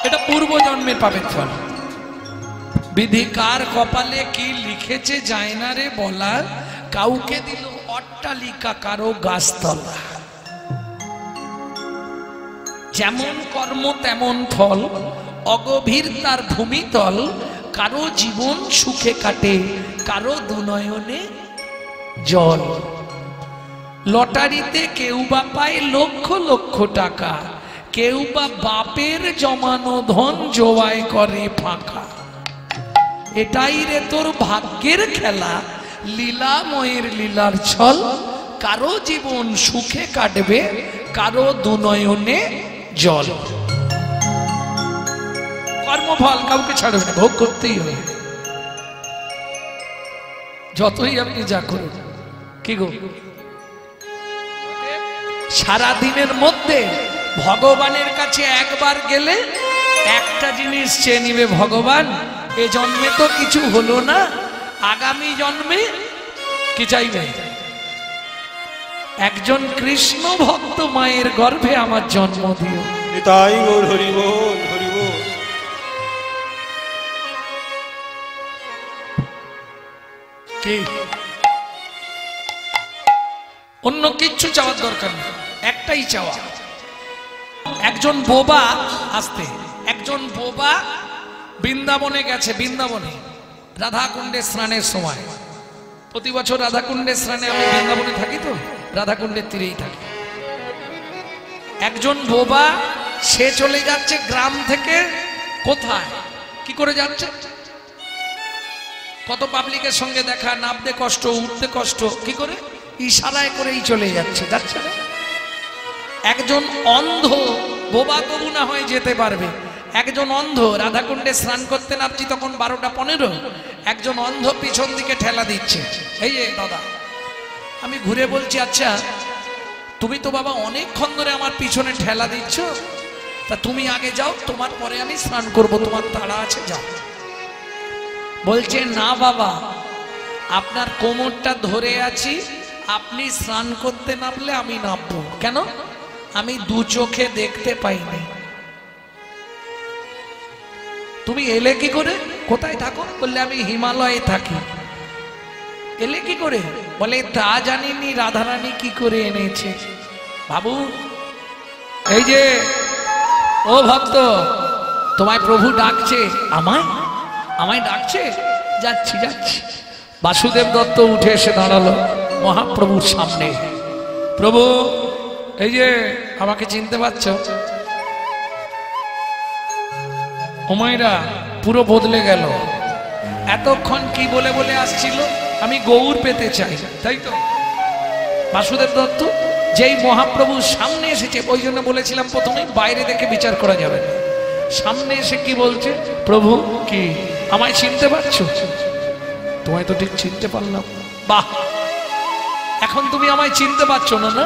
এটা পূর্ব জন্মের পাপের ফল। বিধি কার কপালে কি লিখেছে যায় না রে বলা, কাউকে দিল অট্টালিকা কারো গাছতলা। যেমন কর্ম তেমন ফল, অগভীর তার ভূমিতল। কারো জীবন সুখে কাটে, কারো দুনয়নে জল। লটারিতে কেউ বা পায় লক্ষ লক্ষ টাকা, কেউ বা বাপের জমানো ধন জোয়াই করে ফাঁকা। এটাই রে তোর ভাগ্যের খেলা, লীলাময়ের লীলার ছল। কারো জীবন সুখে কাটবে, কারো দুনয়নে জল। কর্মফল কাউকে ছাড়বে না, ভোগ করতেই হবে, যতই আপনি যা করুন। কি গো, সারা দিনের মধ্যে ভগবানের কাছে একবার গেলে একটা জিনিস চেয়ে নিবে, ভগবান এ জন্মে তো কিছু হলো না, আগামী জন্মে কি চাইবে? একজন কৃষ্ণ ভক্ত মায়ের গর্ভে আমার জন্ম দিও। তাই ওর হরি বল, হরি বল। কি অন্য কিচ্ছু চাওয়ার দরকার নেই, একটাই চাওয়া। একজন বোবা, আসতে একজন বোবা বৃন্দাবনে গেছে। বৃন্দাবনে রাধাকুণ্ডে স্নানের সময়, প্রতি বছর রাধাকুণ্ডে স্নানে আমি বৃন্দাবনে থাকি, তো রাধাকুণ্ডের তীরেই থাকি। একজন বোবা, সে চলে যাচ্ছে গ্রাম থেকে কোথায়, কি করে যাচ্ছে? কত পাবলিকের সঙ্গে দেখা, নামতে কষ্ট, উঠতে কষ্ট, কি করে? ইশারায় করেই চলে যাচ্ছে, যাচ্ছে না। একজন অন্ধ বোবা তবু না হয় যেতে পারবে, একজন অন্ধ, রাধাকুণ্ডে স্নান করতে নামছি তখন 12টা 15, একজন অন্ধ পিছন দিকে ঠেলা দিচ্ছে। এই যে দাদা, আমি ঘুরে বলছি, আচ্ছা তুমি তো বাবা অনেকক্ষণ ধরে আমার পিছনে ঠেলা দিচ্ছ, তা তুমি আগে যাও, তোমার পরে আমি স্নান করব, তোমার তাড়া আছে, যাও। বলছে না বাবা, আপনার কোমরটা ধরে আছি, আপনি স্নান করতে নামলে আমি নামবো কেন? আমি দু চোখে দেখতে পাইনি। তুমি এলে কি করে? কোথায় থাকো? বললে আমি হিমালয়ে থাকি। এলে কি করে? বলে তা জানিনি রাধারানী কি করে এনেছে। বাবু, এই যে ও ভক্ত, তোমায় প্রভু ডাকছে। আমায়? আমায় ডাকছে? যাচ্ছি যাচ্ছি। বাসুদেব দত্ত উঠে এসে দাঁড়ালো মহাপ্রভুর সামনে। প্রভু, এই যে আমাকে চিনতে পারছ? ওমাইরা পুরো বদলে গেল। এতক্ষণ কি বলে বলে আসছিল, আমি গৌর পেতে চাই, তাই তো? বাসুদেব দত্ত যেই মহাপ্রভুর সামনে এসেছে, ওই জন্য বলেছিলাম প্রথমে বাইরে দেখে বিচার করা যাবে না। সামনে এসে কি বলছে, প্রভু কি আমায় চিনতে পারছো? তোমায় তো ঠিক চিনতে পারলাম। বাহ, এখন তুমি আমায় চিনতে পারছো না? না,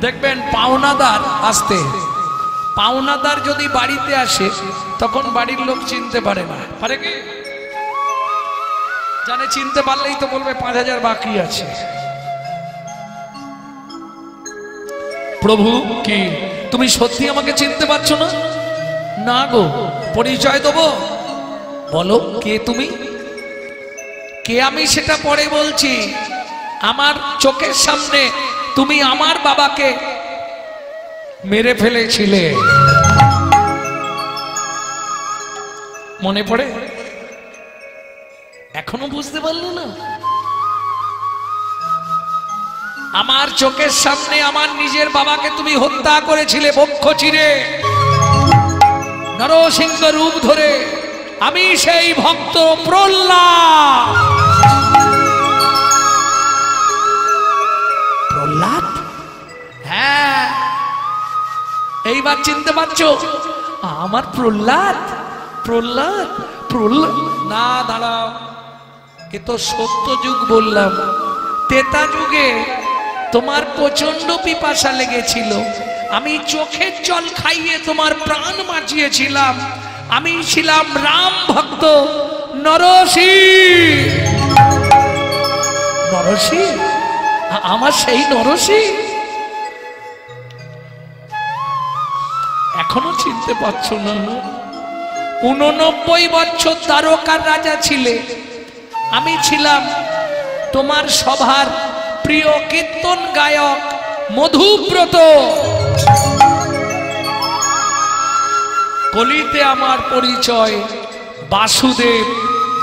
দেখবেন পাওনাদার আসতে, পাওনাদার যদি বাড়িতে আসে তখন বাড়ির লোক চিনতে পারে না, পারে কি? জানে চিনতে পারলেই তো বলবে 5000 বাকি আছে। প্রভু কি তুমি সত্যি আমাকে চিনতে পারছো না? না গো, পরিচয় দেবো? বলো কে তুমি? কে আমি সেটা পরে বলছি। আমার চোখের সামনে তুমি আমার বাবাকে মেরে ফেলেছিলে, মনে পড়ে? এখনো বুঝতে পারলে না? আমার চোখের সামনে আমার নিজের বাবাকে তুমি হত্যা করেছিলে বক্ষ চিরে, নরসিংহ রূপ ধরে। আমি সেই ভক্ত প্রহ্লাদ। প্রহ্লাদ? হ্যাঁ, এইবার চিনতে পারছো? আমার প্রহ্লাদ? প্রহ্লাদ? প্রহ্লাদ না, দাঁড়াও, এ তো সত্য যুগ বললাম। ত্রেতা যুগে তোমার প্রচন্ড পিপাসা লেগেছিল, আমি চোখের জল খাইয়ে তোমার প্রাণ বাঁচিয়েছিলাম। আমি ছিলাম রাম ভক্ত নরসিংহ। নরসিংহ? আমার সেই নরসিংহ। এখনো চিনতে পারছো না? 89 বছর দ্বারকার রাজা ছিলে, আমি ছিলাম তোমার সভার প্রিয় কীর্তন গায়ক মধুব্রত। কলিতে আমার পরিচয় বাসুদেব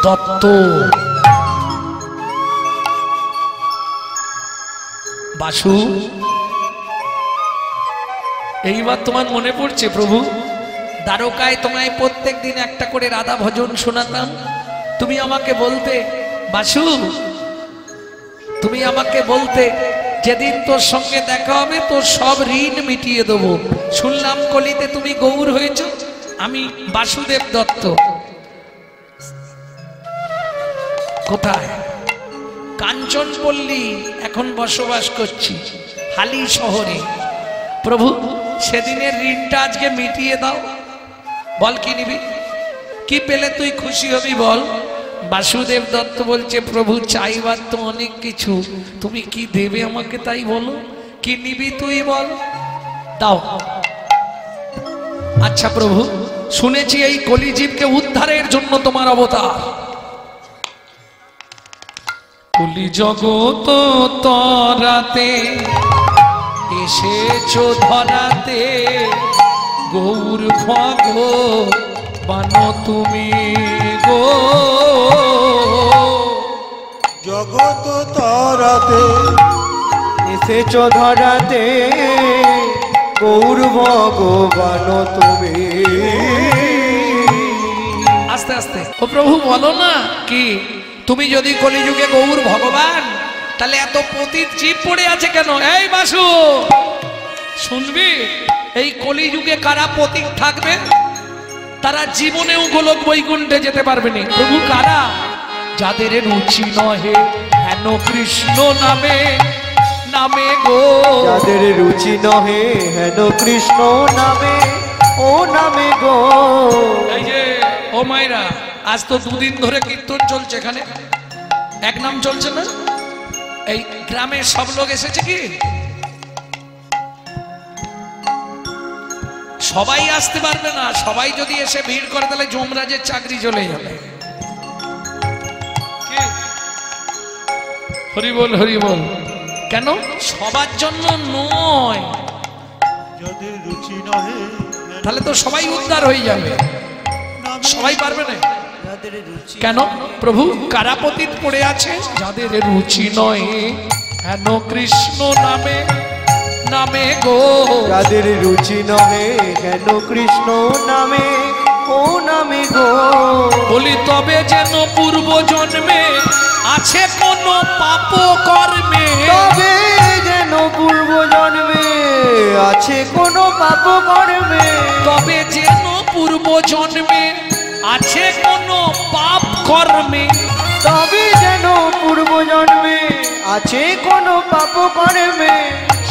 দত্ত। বাসু, এইবার তোমার মনে পড়ছে প্রভু? দ্বারকায় তোমায় প্রত্যেক দিন একটা করে রাধা ভজন শোনাতাম, তুমি আমাকে বলতে বাসু, তুমি আমাকে বলতে যেদিন তোর সঙ্গে দেখা হবে তোর সব ঋণ মিটিয়ে দেবো। শুনলাম কলিতে তুমি গৌর হয়েছ, আমি বাসুদেব দত্ত। কোথায়? কাঞ্চনপল্লী এখন বসবাস করছি, হালি শহরে। প্রভু, সেদিনের ঋণটা আজকে মিটিয়ে দাও। বল কি নিবি, কি পেলে তুই খুশি হবি বল? বাসুদেব দত্ত বলছে, প্রভু চাইবার তো অনেক কিছু, তুমি কি দেবে আমাকে তাই বলো, কি নিবি তুই বল, দাও। আচ্ছা প্রভু, শুনেছি এই কলিজীবকে উদ্ধারের জন্য তোমার অবতার। কলি জগৎ তরাতে এসেছো ধরাতে, গৌর ভগবান তুমি গো। জগৎ তরাতে এসেছো ধরাতে, গৌর ভগবান তুমি। আস্তে আস্তে ও প্রভু বলো না, কি তুমি যদি কলিযুগে গৌর ভগবান, তাহলে এত পতিত জীব পড়ে আছে কেন? এই বাসু শুনবি, এই কলিযুগে কারা পতিত থাকবে? তারা জীবনেও গোলক বৈকুণ্ঠে যেতে পারবে না। প্রভু কারা? যাদের রুচি নহে হেন কৃষ্ণ নামে, নামে গো। যাদের রুচি নহে হেন কৃষ্ণ নামে, ও নামে গো। এই যে ও মাইরা, আজ তো দুদিন ধরে কীর্তন চলছে, এখানে এক নাম চলছে না? এই গ্রামের সব লোক এসেছে কি? সবাই আসতে পারবে না। সবাই যদি এসে ভিড় করে তাহলে যমরাজের চাকরি চলে যাবে। হরি বল, হরি বল। কেন? সবার জন্য নয়, যাদের রুচি নহে, তাহলে তো সবাই উদ্ধার হয়ে যাবে, সবাই পারবে না। কেন? প্রভু কারাপতিত পড়ে আছে, যাদের রুচি নয় হেন কৃষ্ণ নামে, নামে গো। যাদের রুচি নহে হেন কৃষ্ণ নামে, ও নামে গো। বলি তবে যেন পূর্ব জন্মে আছে কোন পাপ কর্মে, তবে যেন পূর্ব জন্মে আছে কোন পাপ কর্মে, তবে যেন পূর্ব জন্মে আছে কোন পাপ কর্মে, তবে যেন পূর্ব জন্মে আছে কোন পাপ কর্মে,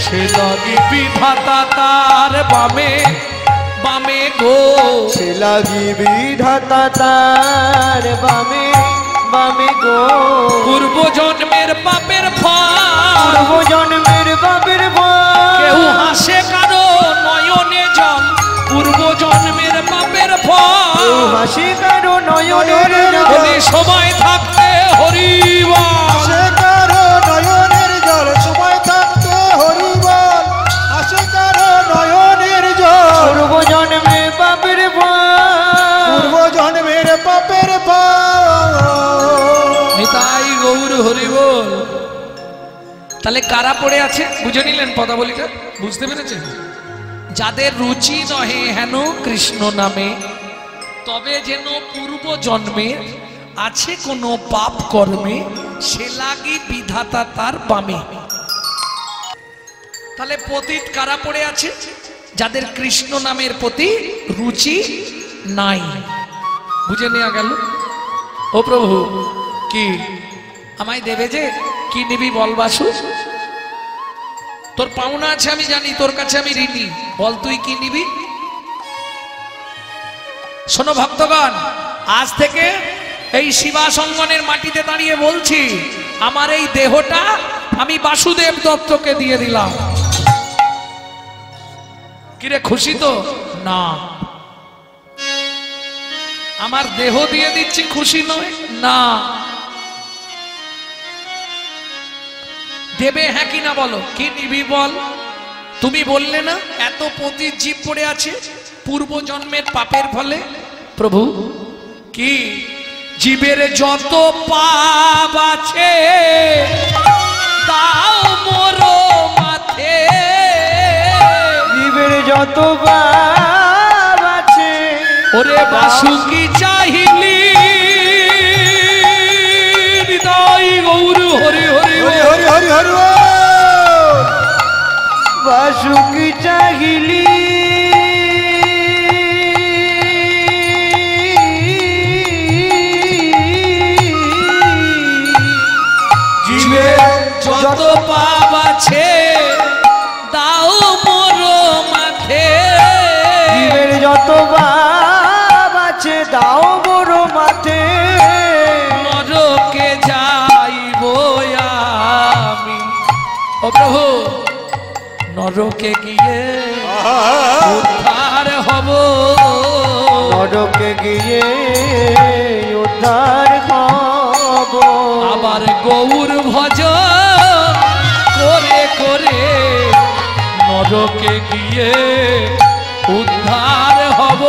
সে লাগি বিধাতা তার বামে, বামে গো। সে লাগি বিধাতা তার বামে, বামে গো। পূর্ব জন্মের পাপের ফল, পূর্ব জন্মের পাপের কেউ ফল, হাসে কারো নয়নে জল, পূর্ব জন্মের পাপের ফল। কেউ হাসি কারো নয়নের জল। বলি সময় থাকতে হরিবা, আসে কারো নয়নের জল, সময় থাকতে হরিবল, আসে কারো নয়নের জল। পূর্ব জন্মে পাপের ফল, পূর্ব জন্মের পাপের ফল। নিতাই গৌর হরিবল। তাহলে কারা পড়ে আছে বুঝে নিলেন পদাবলীটা? বুঝতে পেরেছেন? যাদের রুচি নহে হেন কৃষ্ণ নামে, তবে যেন পূর্ব জন্মে আছে কোনো পাপ কর্মে, সে লাগি বিধাতা তার বামে। তাহলে পতিত কারা পড়ে আছে? যাদের কৃষ্ণ নামের প্রতি রুচি নাই। বুঝে নেওয়া গেল? ও প্রভু, কি আমায় দেবে যে? কি নিবি বল বাসু? তোর পাওনা আছে আমি জানি, তোর কাছে আমি ঋণী। বল তুই কি নিবি? শোনো ভক্তগণ, আজ থেকে এই শিবাসঙ্গনের মাটিতে দাঁড়িয়ে বলছি, আমার এই দেহটা আমি বাসুদেব দত্তকে দিয়ে দিলাম। কিরে খুশি তো? না। আমার দেহ দিয়ে দিচ্ছি খুশি নয় না। দেবে হ্যাঁ কি না বলো, কি নিবি বল? তুমি বললে না এত পতিত জীব পড়ে আছে পূর্ব জন্মের পাপের ফলে। প্রভু কি জীবের যত পাপ আছে দাও মোর মাথে। জীবের যত পাপ আছে ওরে বাসুকি চাহিলি হৃদয় গৌর হরি হরি হরি হরি হরি হরি বল। বাসুকি চাহিলি জীবের যত পাপ আছে দাও মোর মাথে। জীবের যত পাপ আছে দাও বড় মাথে। নরকে যাইব আমি, ও প্রভু নরকে গিয়ে উদ্ধার হব। নরকে গিয়ে উদ্ধার হব। আবার গৌর ভজন করে করে নরকে গিয়ে উদ্ধার হব।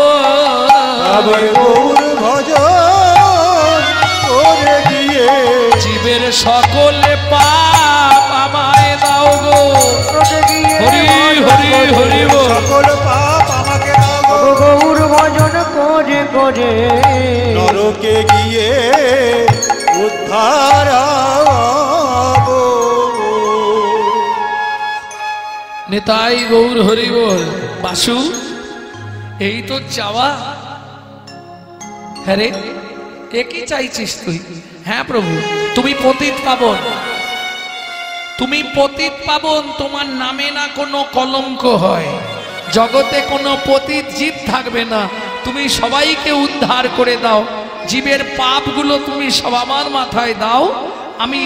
আবার গৌর ভজন করে গিয়ে জীবের সকল পাপ আমায় দাও গো। নরকে গিয়ে হরি হরি হরি বল। সকল পাপ আমাকে দাও গো। গৌর ভজন করে করে নরকে গিয়ে উদ্ধার হব। নেতাই গৌর হরি বল। বাসু এই তো চাওয়া? হ্যাঁ রে, একই চাইছিস তুই? হ্যাঁ প্রভু, তুমি পতিত পাবন, তুমি পতিত পাবন, তোমার নামে না কোনো কলঙ্ক হয়, জগতে কোনো পতিত জীব থাকবে না। তুমি সবাইকে উদ্ধার করে দাও, জীবের পাপগুলো তুমি সব আমার মাথায় দাও। আমি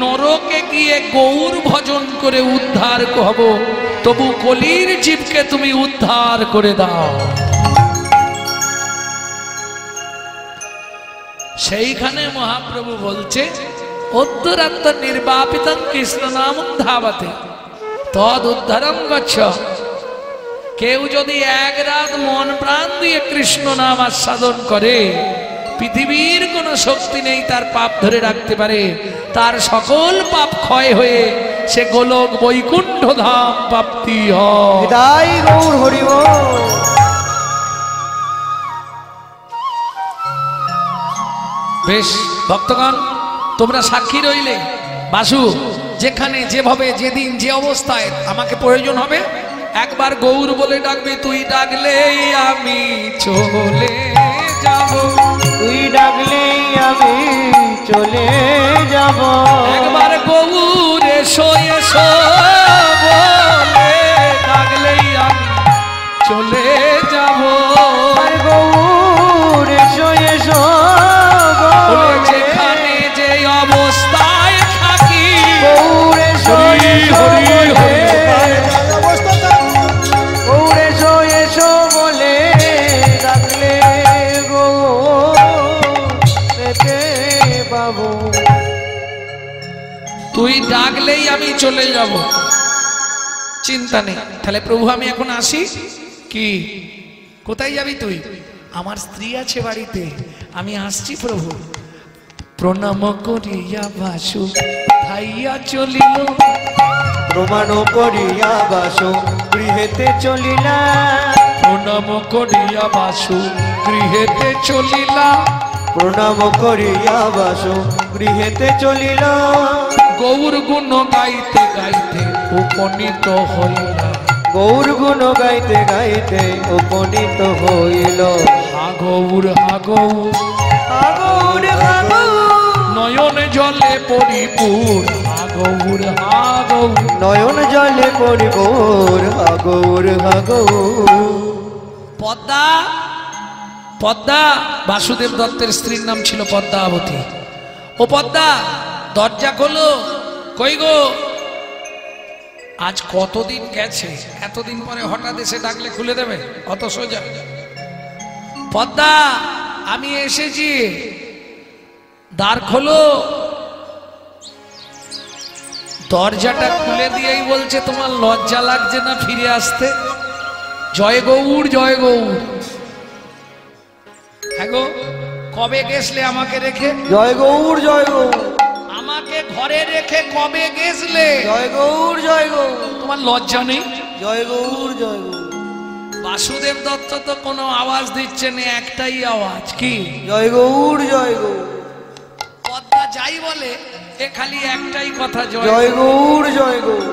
নরকে গিয়ে গৌর ভজন করে উদ্ধার হব, তবু কলির জীবকে তুমি উদ্ধার করে দাও। সেইখানে মহাপ্রভু বলছে অদ্যরাত্ম নির্বাপিতং কৃষ্ণ নাম ধাবতে তদ উদ্ধারম গচ্ছ। কেউ যদি এক রাত মন প্রাণ দিয়ে কৃষ্ণ নাম আস্বাদন করে, পৃথিবীর কোনো শক্তি নেই তার পাপ ধরে রাখতে পারে। তার সকল পাপ ক্ষয় হয়ে সে গোলক বৈকুণ্ঠ ধাম প্রাপ্তি হয়। তাই গৌর হরি বল। বেশ ভক্তগণ, তোমরা সাক্ষী রইলে। বাসু যেখানে যেভাবে যেদিন যে অবস্থায় আমাকে প্রয়োজন হবে একবার গৌর বলে ডাকবে। তুই ডাকলেই আমি চলে যাব, তুই ডাকলেই আমি চলে যাব। একবার গৌর এসো এসো বলে ডাকলেই আমি চলে যাব। আর গৌর এসো এসো বলে বলে যেখানে যে অবস্থায় থাকি গৌর এসো হরি এসো হরি বলে হরি। অবস্থা থাকুক। গৌর এসো এসো বলে ডাকলে গৌর পেতে পাবো। তুই ডাকলেই আমি চলে যাব, চিন্তা নেই। তাহলে প্রভু আমি এখন আসি? কি কোথায় যাবি তুই? আমার স্ত্রী আছে বাড়িতে, আমি আসছি প্রভু। প্রণাম করিয়া বাসু ভাইয়া চলিল, প্রমাণ করিয়া বাসো গৃহেতে চলিলা। প্রণাম করিয়া বাসু গৃহেতে চলিলা। প্রণাম করিয়া বাসো গৃহেতে চলিলা। গৌর গুণ গাইতে গাইতে উপনীত হইলা। গৌর গুণ গাইতে গাইতে উপনীত হইল। হা গৌর হা গৌর আগৌর আগৌর নয়ন জলে পরিপূর। হা গৌর হা গৌর নয়ন জলে পরিবোর। আগৌর আগৌর পদ্মা, পদ্মা বাসুদেব দত্তের স্ত্রীর নাম ছিল পদ্মাবতী। ও পদ্মা, দরজা খোলো। কই গো? আজ কতদিন গেছে, এতদিন পরে হঠাৎ এসে ডাকলে খুলে দেবে? অত সোজা? পদ্মা আমি এসেছি, দ্বার খোলো। দরজাটা খুলে দিয়েই বলছে তোমার লজ্জা লাগছে না ফিরে আসতে? জয় গৌর জয় গৌর। হ্যাঁ গো, কবে গেছলে আমাকে রেখে? জয় গৌর জয় গৌর। আমাকে ঘরে রেখে কবে গেছলে? জয় গৌর জয় গৌর। তোমার লজ্জা নেই? জয় গৌর জয় গৌর। বাসুদেব দত্ত তো কোনো আওয়াজ দিচ্ছে না, একটাই আওয়াজ, কি? জয় গৌর জয় গৌর। পদ্মা যাই বলে এ খালি একটাই কথা, জয় গৌর জয় গৌর।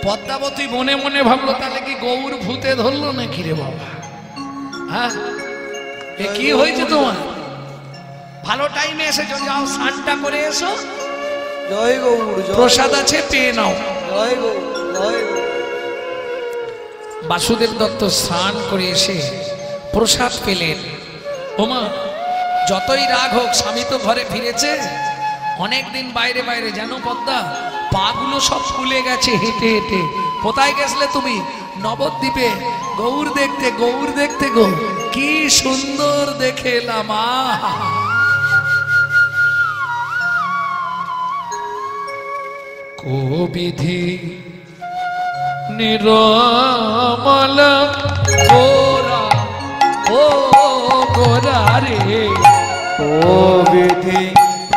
পদ্মাবতী মনে মনে ভাবলো তাহলে কি গৌর ভূতে ধরলো নাকি রে বাবা? হ্যাঁ, এ কি হয়েছে তোমার? ভালো টাইমে এসেছো, যাও স্নানটা করে এসো। জয় গৌর। প্রসাদ আছে, পেয়ে নাও। জয় গৌর জয় গৌর। বাসুদেব দত্ত স্নান করে এসে প্রসাদ পেলেন। ওমা, যতই রাগ হোক, স্বামী তো ঘরে ফিরেছে, অনেকদিন বাইরে বাইরে, জানো পদ্মা পাগুলো সব ফুলে গেছে হেঁটে হেঁটে। কোথায় গেছলে তুমি? নবদ্বীপে গৌর দেখতে, গৌর দেখতে গো, কি সুন্দর দেখে এলাম। কোবিধি নিরমল গোরা, ও গোরা রে, ও বিধি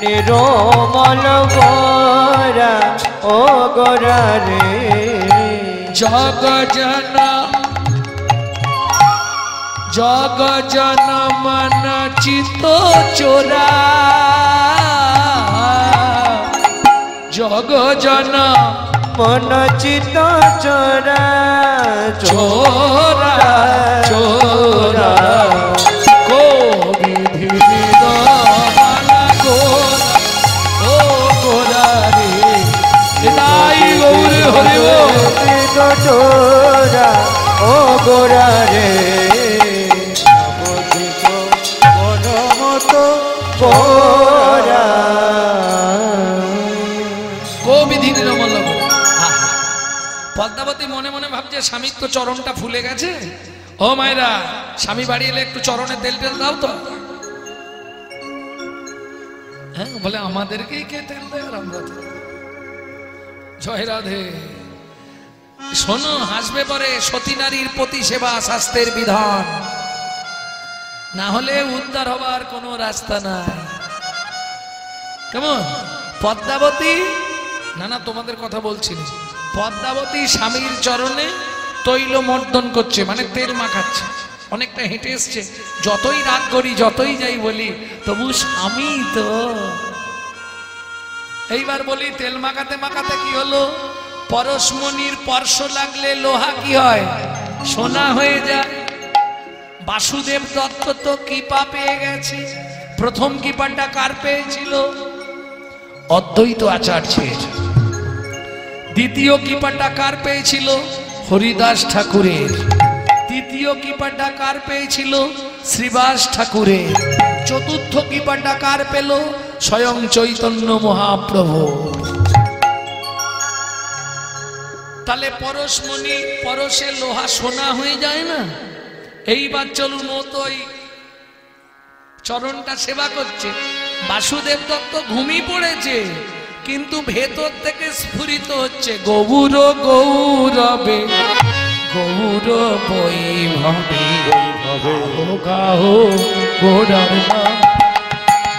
নিরমল গোরা, ও গোরা রে। জগ জন মন চিত চোরা, জগ জন মন চিত চোরা, চোরা চোরা, কোবিধি নিরমল গোরা, ও গোরা রে। নাই গৌর হরি বল। চিত চোরা, ও গোরা রে। মতো গোরা। কোবিধি নিরমল গোরা। পদ্মাবতী মনে মনে ভাবছে স্বামীর তো চরণটা ফুলে গেছে। ও মায়েরা, স্বামী বাড়ি এলে একটু চরণে তেল টেল দাও তো। হ্যাঁ, বলে আমাদেরকেই কে তেল দেয়? আর আমরা তো জয় রাধে। শোনো, হাসবে পরে, সতী নারীর প্রতি সেবা শাস্ত্রের বিধান, না হলে উদ্ধার হবার কোনো রাস্তা নাই। কেমন? পদ্মাবতী, না না তোমাদের কথা বলছি না, পদ্মাবতী স্বামীর চরণে তৈল মর্দন করছে, মানে তেল মাখাচ্ছে। অনেকটা হেঁটে এসছে, যতই রাগ করি, যতই যাই বলি, তবু স্বামী তো। এইবার বলি, তেল মাখাতে মাখাতে কি হলো? পরশমণির স্পর্শ লাগলে লোহা কি হয়? সোনা হয়ে যায়। বাসুদেব দত্ত তো কৃপা পেয়ে গেছে। প্রথম কৃপাটা কার পেয়েছিল? অদ্বৈত আচার্যের। দ্বিতীয় কৃপাটা কার পেয়েছিল? হরিদাস ঠাকুরের। তৃতীয় কৃপাটা কার পেয়েছিল? শ্রীবাস ঠাকুরের। চতুর্থ কৃপাটা কার পেল? স্বয়ং চৈতন্য মহাপ্রভু। তাহলে পরশমণি, পরশে লোহা সোনা হয়ে যায় না? এইবার চলুন, ও তো ওই চরণটা সেবা করছে। বাসুদেব দত্ত ঘুমিয়ে পড়েছে, কিন্তু ভেতর থেকে স্ফুরিত হচ্ছে গৌর গৌরবে, গৌর বৈভবে, গাহো গাহো গোরার নাম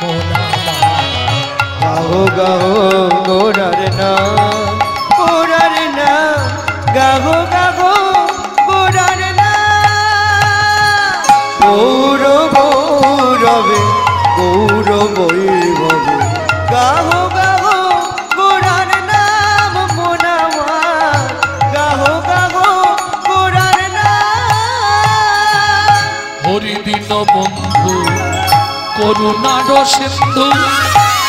মোনা, গাহো গাহো গোরার নাম, গোরার নাম, গাহো গাহো গোরার নাম। গৌর গৌরবে, গৌর বৈভবে, গাহো গাহো গোরার নাম মোনামা, গাহো গাহো গোরার নাম। হরিদিন বন্ধু করুণার সিন্ধু,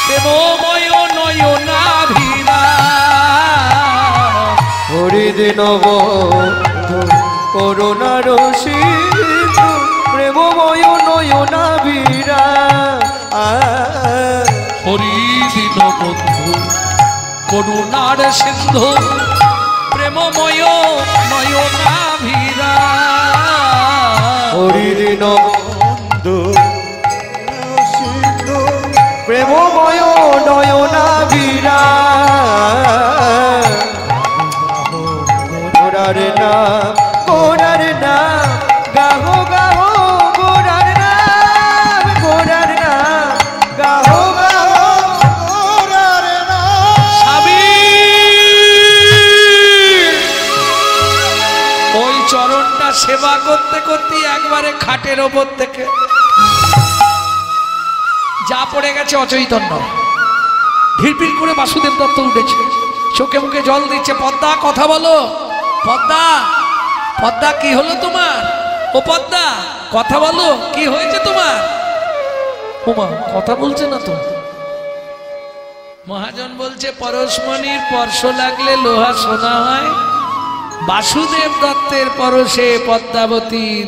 প্রেমময় নয়নাভিরা। হরিদিন বন্ধু করুণার সিন্ধু, প্রেমময় নয়নাভিরা। হরিদিন বন্ধু করুণার সিন্ধু, প্রেমময় নয়নাভিরা হরির বন্ধু সিন্ধু প্রেমময় নয়নাভিরা গোরার নাম গোরার নাম গাহো গাহো গোরার নাম গাহো গাহো গোরার নাম। ওই চরণটা সেবা করতে করতে একবারে খাটের ওপর থেকে যা পড়ে গেছে অচৈতন্য। ঢিরপির করে বাসুদেব দত্ত উঠেছে, চোখে মুখে জল দিচ্ছে। পদ্মা কথা বলো, পদ্মা পদ্মা কি হলো তোমার? ও পদ্মা কথা বলো, কি হয়েছে তোমার? ওমা কথা বলছে না তো। মহাজন বলছে পরশমণির স্পর্শ লাগলে লোহা সোনা হয়। বাসুদেব দত্তের পরশে পদ্মাবতীর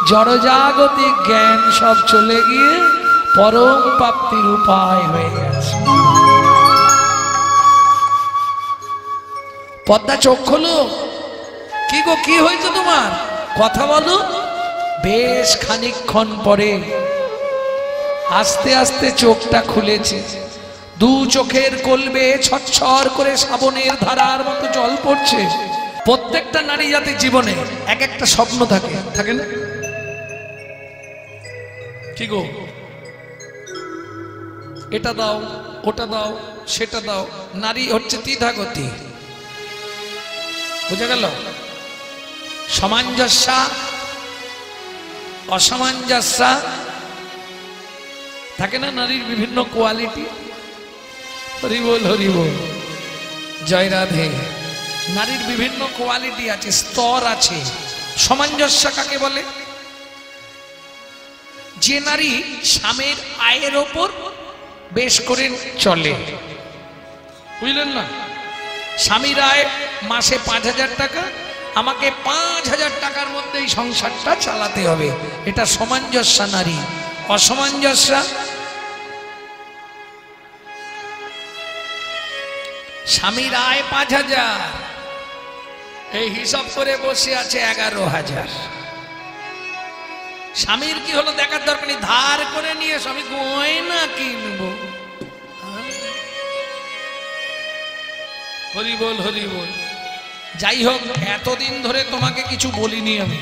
জড়জাগতিক জ্ঞান সব চলে গিয়ে পরম প্রাপ্তির উপায় হয়ে গেছে। পদ্মা চোখ খোলো, কি গো কি হয়েছে তোমার? কথা বলো। বেশ খানিকক্ষণ পরে আস্তে আস্তে চোখটা খুলেছে। দু চোখের কলবে ছচ্ছর করে শ্রাবণের ধারার মতো জল পড়ছে। প্রত্যেকটা নারী জাতির জীবনে এক একটা স্বপ্ন থাকে, থাকে না? কি গো এটা দাও, ওটা দাও, সেটা দাও। নারী হচ্ছে দ্বিধাগতি, বুঝা গেল? সামঞ্জস্য অসামঞ্জস্য থাকে না নারীর বিভিন্ন কোয়ালিটি। হরি বল হরি বল, জয় রাধে। নারীর বিভিন্ন কোয়ালিটি আছে, স্তর আছে। সামঞ্জস্য কাকে বলে? যে নারী স্বামীর আয়ের ওপর বেশ করে চলে, বুঝলেন না? স্বামীর আয় মাসে 5,000 টাকা, আমাকে 5,000 টাকার মধ্যে এই সংসারটা চালাতে হবে, এটা সামঞ্জস্য নারী। অসামঞ্জস্য স্বামীর আয় 5,000, এই হিসাব করে বসে আছে 11,000। স্বামীর কি হলো দেখার দরকার নেই, ধার করে নিয়ে স্বামী গয়না কিনবো। হরি বল হরি বল। যাই হোক, এতদিন ধরে তোমাকে কিছু বলিনি আমি,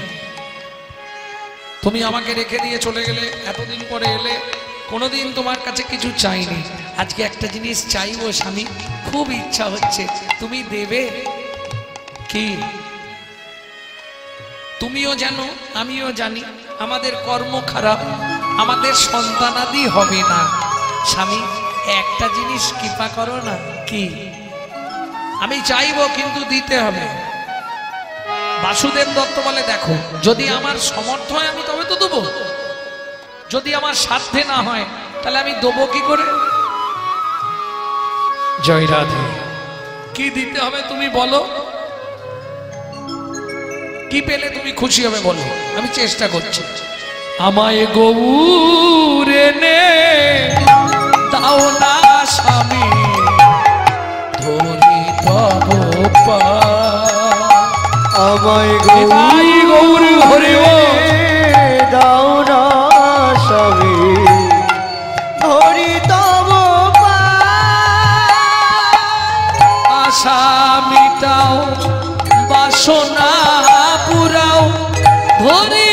তুমি আমাকে রেখে দিয়ে চলে গেলে, এতদিন পরে এলে, কোনোদিন তোমার কাছে কিছু চাইনি। আজকে একটা জিনিস চাইবো স্বামী, খুব ইচ্ছা হচ্ছে, তুমি দেবে কি? তুমিও জানো আমিও জানি আমাদের কর্ম খারাপ, আমাদের সন্তানাদি হবে না। স্বামী একটা জিনিস কৃপা করো না। কি? আমি চাইবো কিন্তু দিতে হবে। বাসুদেব দত্ত বলে দেখো, যদি আমার সমর্থ হয় আমি তবে তো দেবো, যদি আমার সাধ্যে না হয় তাহলে আমি দেবো কি করে? জয় রাধে। কি দিতে হবে তুমি বলো, কি পেলে তুমি খুশি হবে বলো, আমি চেষ্টা করছি। আমায় গৌর এনে দাও না স্বামী, ধরি তব পায়। আমায় গৌর হরি দাও না স্বামী, ধরি তব আশা মিটাও বাসনা পুরাও, ধরি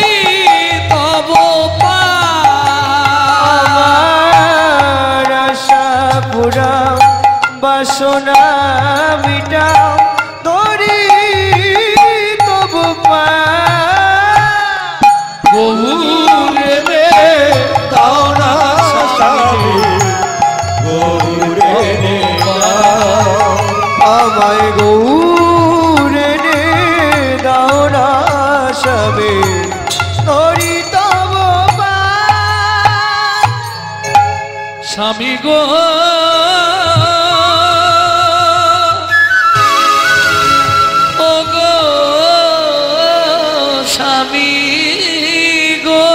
তব আমার আশা পুরাও, বাসনা মিটাও, ধরি তব গৌর রে দাও না স্বামী, গৌরে নে দাও। আমায় গৌর এনে দাও না স্বামী, ধরি তব স্বামী গো ও গো স্বামী গো,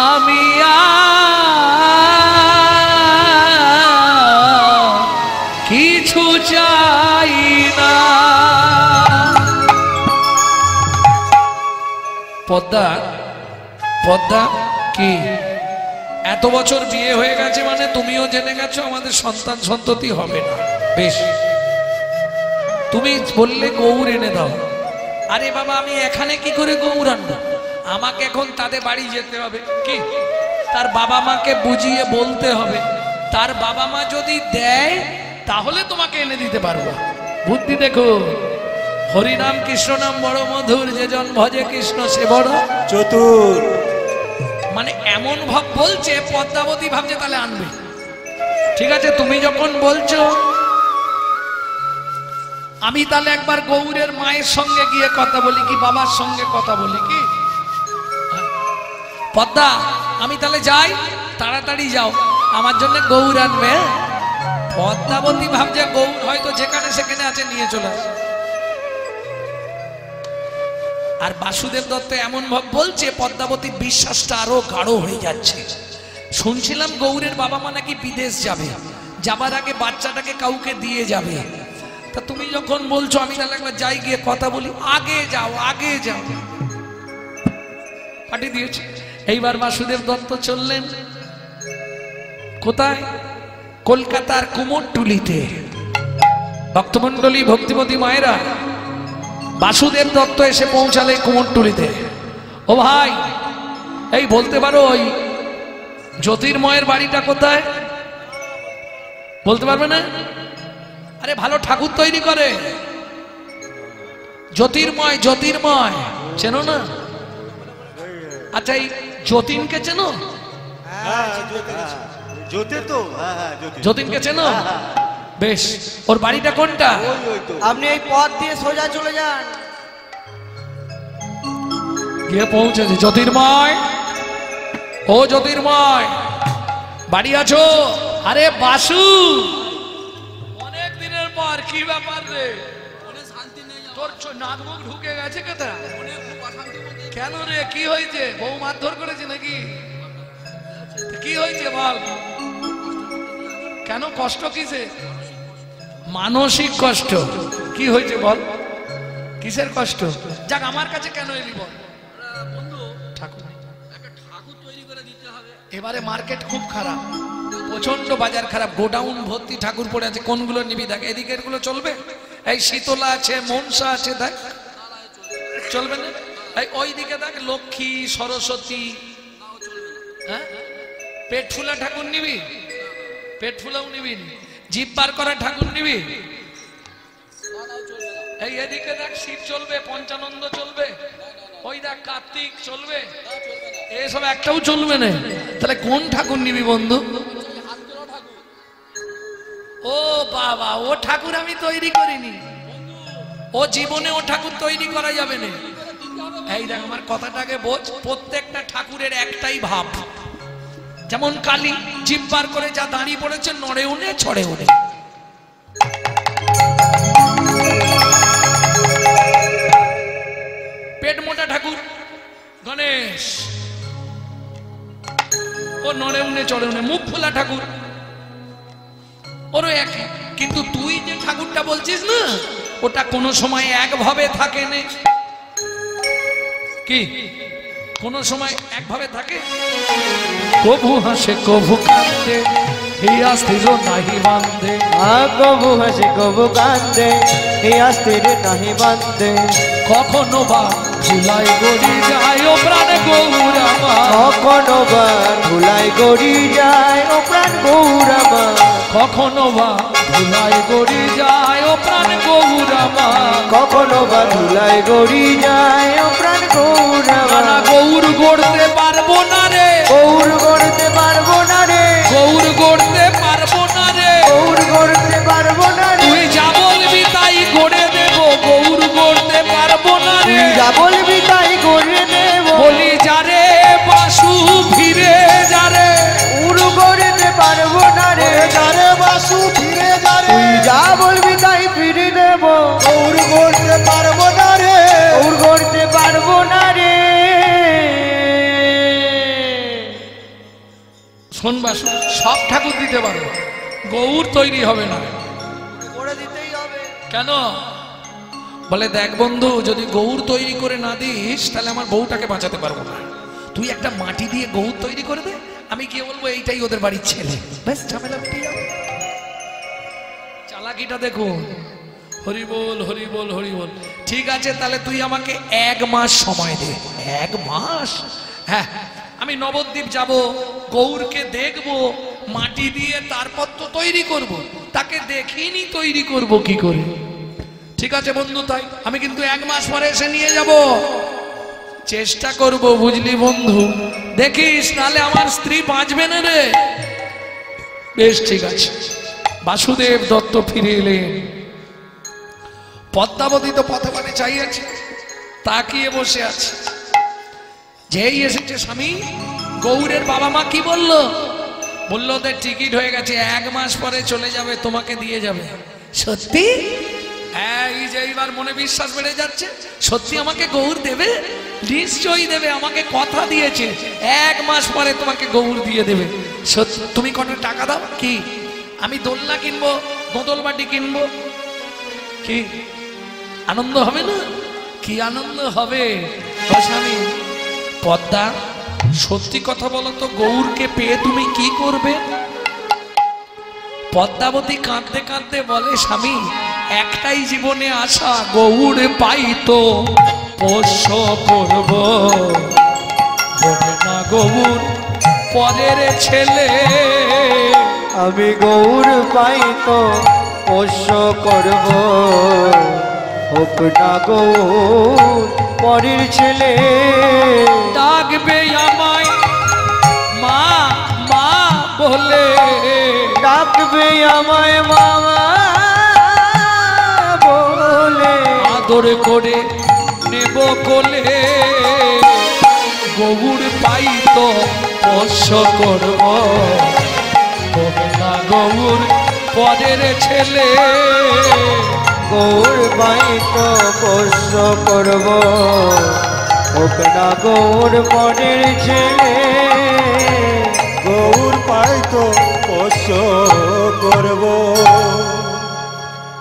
আমি কিছু চাই না। পদ্মা পদ্মা কি এত বছর বিয়ে হয়ে গেছে মানে তুমিও জেনে গেছো আমাদের সন্তান সন্ততি হবে না। বেশ, তুমি বললে গৌর এনে দাও। আরে বাবা, আমি এখানে কি করে গৌর আনবো? আমাকে এখন তাদের বাড়ি যেতে হবে, কি তার বাবা মাকে বুঝিয়ে বলতে হবে। তার বাবা মা যদি দেয় তাহলে তোমাকে এনে দিতে পারবো। বুদ্ধি দেখো, হরিনাম কৃষ্ণ নাম বড় মধুর, যে জন ভজে কৃষ্ণ সে বড় চতুর। মানে এমন ভাব বলছে, পদ্মাবতী ভাবছে তাহলে আনবে। ঠিক আছে, তুমি যখন বলছো আমি তাহলে একবার গৌরের মায়ের সঙ্গে গিয়ে কথা বলি, কি বাবার সঙ্গে কথা বলি। কি পদ্মা, আমি তাহলে যাই, তাড়াতাড়ি যাও, আমার জন্য গৌর আনবে। পদ্মাবতী ভাবছে গৌর হয়তো যেখানে সেখানে আছে, নিয়ে চলে আসে। আর বাসুদেব দত্ত এমন ভাব বলছে, পদ্মাবতীর বিশ্বাসটা আরো গাঢ় হয়ে যাচ্ছে। শুনছিলাম গৌরের বাবা মা নাকি বিদেশ যাবে, যাবার আগে বাচ্চাটাকে কাউকে দিয়ে যাবে। তা তুমি যখন বলছো আমি তাহলে একবার যাই, গিয়ে কথা বলি। আগে যাও, আগে যাও। পাঠিয়ে দিয়েছি। এইবার বাসুদেব দত্ত চললেন কোথায়? কলকাতার কুমোরটুলিতে। ভক্তমন্ডলী, ভক্তিমতী মায়েরা, বাসুদেব দত্ত এসে পৌঁছালে কুমোরটুলিতে। ও ভাই, এই বলতে পারো ওই জ্যোতির্ময়ের বাড়িটা কোথায়? বলতে পারবে না? আরে ভালো ঠাকুর তৈরি করে জ্যোতির্ময়। জ্যোতির্ময় চেনো না? আচ্ছা, এই যতীনকে চেনো? যতীনকে চেনো? বেশ, ওর বাড়িটা কোনটা? আপনি এই পথ দিয়ে সোজা চলে যান। গিয়ে পৌঁছেছে। জ্যোতির্ময়, ও জ্যোতির্ময়, বাড়ি আছো? আরে বাসু, অনেক দিনের পর, কি ব্যাপার রে? তোর নাক মুখ ঢুকে গেছে কেতা? কেন রে, কি হয়েছে? বউ মারধর করেছে নাকি? কি হয়েছে বল? কেন, কষ্ট কিসে? মানসিক কষ্ট। কি হয়েছে বল, কিসের কষ্ট? যাক, আমার কাছে কেন এলি বল? ঠাকুর তৈরি করে দিতে হবে। এবারে মার্কেট খুব খারাপ, প্রচন্ড বাজার খারাপ, গোডাউন ভর্তি ঠাকুর পড়ে আছে। কোনগুলো নিবি দেখ, এদিকের গুলো চলবে? এই শীতলা আছে, মনসা আছে, দেখ চলবে না? এই ওই দিকে দেখ, লক্ষ্মী, সরস্বতী। হ্যাঁ, পেট ফুলা ঠাকুর নিবি? পেট ফুলাও নিবি? জিভ বার করা ঠাকুর নিবি? এই এদিকে দেখ, শিব চলবে, পঞ্চানন্দ চলবে, ওই দেখ কার্তিক চলবে, এসব একটাও চলবে না। তাহলে কোন ঠাকুর নিবি বন্ধু? ও বাবা, ও ঠাকুর আমি তৈরি করিনি, ও জীবনে ও ঠাকুর তৈরি করা যাবে না। এই দেখ, আমার কথাটাকে বোঝ, প্রত্যেকটা ঠাকুরের একটাই ভাব। যেমন কালী, জিভ বার করে যা দাঁড়িয়ে পড়েছে, নড়ে উনে ছড়ে উনে। পেট মোটা ঠাকুর গণেশ, ও নড়ে উনে চড়ে উনে। মুখ ফোলা ঠাকুর, ওরও একই। কিন্তু তুই যে ঠাকুরটা বলছিস না, ওটা কোনো সময় একভাবে থাকে না। কি কোনো সময় একভাবে থাকে? কবু হাসে কবু কান্দে, হিয়া স্থির নাহি বান্ধে। কবু হাসে কবু কান্দে, হিয়া স্থির নাহি বান্ধে। কখনো বা ভুলাই গড়ি যায় ও প্রাণ গৌর আমার। কখনো বা ভুলাই গড়ি যায় ও প্রাণ গৌর আমার। কখনো বা ভুলাই গড়ি যায় ও প্রাণ গৌর আমার। কখনো বা ভুলাই গড়ি যায় ও প্রাণ গৌর আমার। গৌর গড়তে পারবো না রে, গৌর গড়তে পারবো না রে, গৌর গড়তে পারবো না রে, গৌর গড়তে পারবো না রে। তুই যা বলবি তাই গড়ে দেব, গৌর গড়তে পারবো না রে। তুই যা বলবি তাই গড়ে দেব। বলি যারে বাসু ফিরে যারে, গৌর গড়তে পারবো না রে। যারে বাসু ফিরে যারে, তুই যা বলবি তাই ফিরে দেব। গৌর করতে পারবো না রে, গৌর গড়তে পারবো না রে। শোন বাসু, সব ঠাকুর দিতে পারো, গৌর তৈরি হবে না। করে দিতেই হবে। কেন? বলে দেখ বন্ধু, যদি গৌর তৈরি করে না দিস তাহলে আমার বউটাকে বাঁচাতে পারবো না। তুই একটা মাটি দিয়ে গৌর তৈরি করে দে, আমি গিয়ে বলবো এইটাই ওদের বাড়ির ছেলে, ব্যাস ঝামেলা মিটে যাবে। চালাকিটা দেখুন। হরি বল হরি বল হরি বল। ঠিক আছে, তাহলে তুই আমাকে 1 মাস সময় দে। 1 মাস? হ্যাঁ, আমি নবদ্বীপ যাব, গৌরকে দেখব, মাটি দিয়ে তারপর তো তৈরি করব। তাকে দেখিনি তৈরি করব কি করে? ঠিক আছে বন্ধু, তাই আমি কিন্তু 1 মাস পরে এসে নিয়ে যাব। চেষ্টা করব, বুঝলি বন্ধু? দেখিস, নালে আমার স্ত্রী বাঁচবে না রে। বেশ ঠিক আছে। বাসুদেব দত্ত ফিরে এলেন। পদ্মাবতী তো পথে পথে চাইয়াছে, তাকিয়ে বসে আছে। যেই এসেছে স্বামী, গৌরের বাবা মা কি বললো? বললো ওদের টিকিট হয়ে গেছে, 1 মাস পরে চলে যাবে, তোমাকে দিয়ে যাবে। সত্যি? হ্যাঁ, এই যে এইবার মনে বিশ্বাস বেড়ে যাচ্ছে, সত্যি আমাকে গৌর দেবে? নিশ্চয়ই দেবে, আমাকে কথা দিয়েছে 1 মাস পরে তোমাকে গৌর দিয়ে দেবে। সত্যি? তুমি কত টাকা দাও? কি আমি দোলনা কিনবো, গোদল বাটি কিনবো। কি আনন্দ হবে না? কি আনন্দ হবে স্বামী। পদ্মা, সত্যি কথা বলো তো, গৌরকে পেয়ে তুমি কি করবে? পদ্মাবতী কাঁদতে কাঁদতে বলে, স্বামী একটাই জীবনে আশা, গৌর পাই তো পোষ্য করব, হবে না গৌর পরের ছেলে। আমি গৌর পাই তো পোষ্য করব, হোক না গৌর পরের ছেলে। ডাকবে আমায় মা মা বলে, ডাকবে আমায় মামা বলে, আদর করে নেব কোলে, গৌর পাই তো পোষ্য করব, হবে না গৌর পরের ছেলে। গৌর পাই তো পোষ্য করব, হোক না গৌর পরের ছেলে। গৌর পাই তো পোষ্য করব।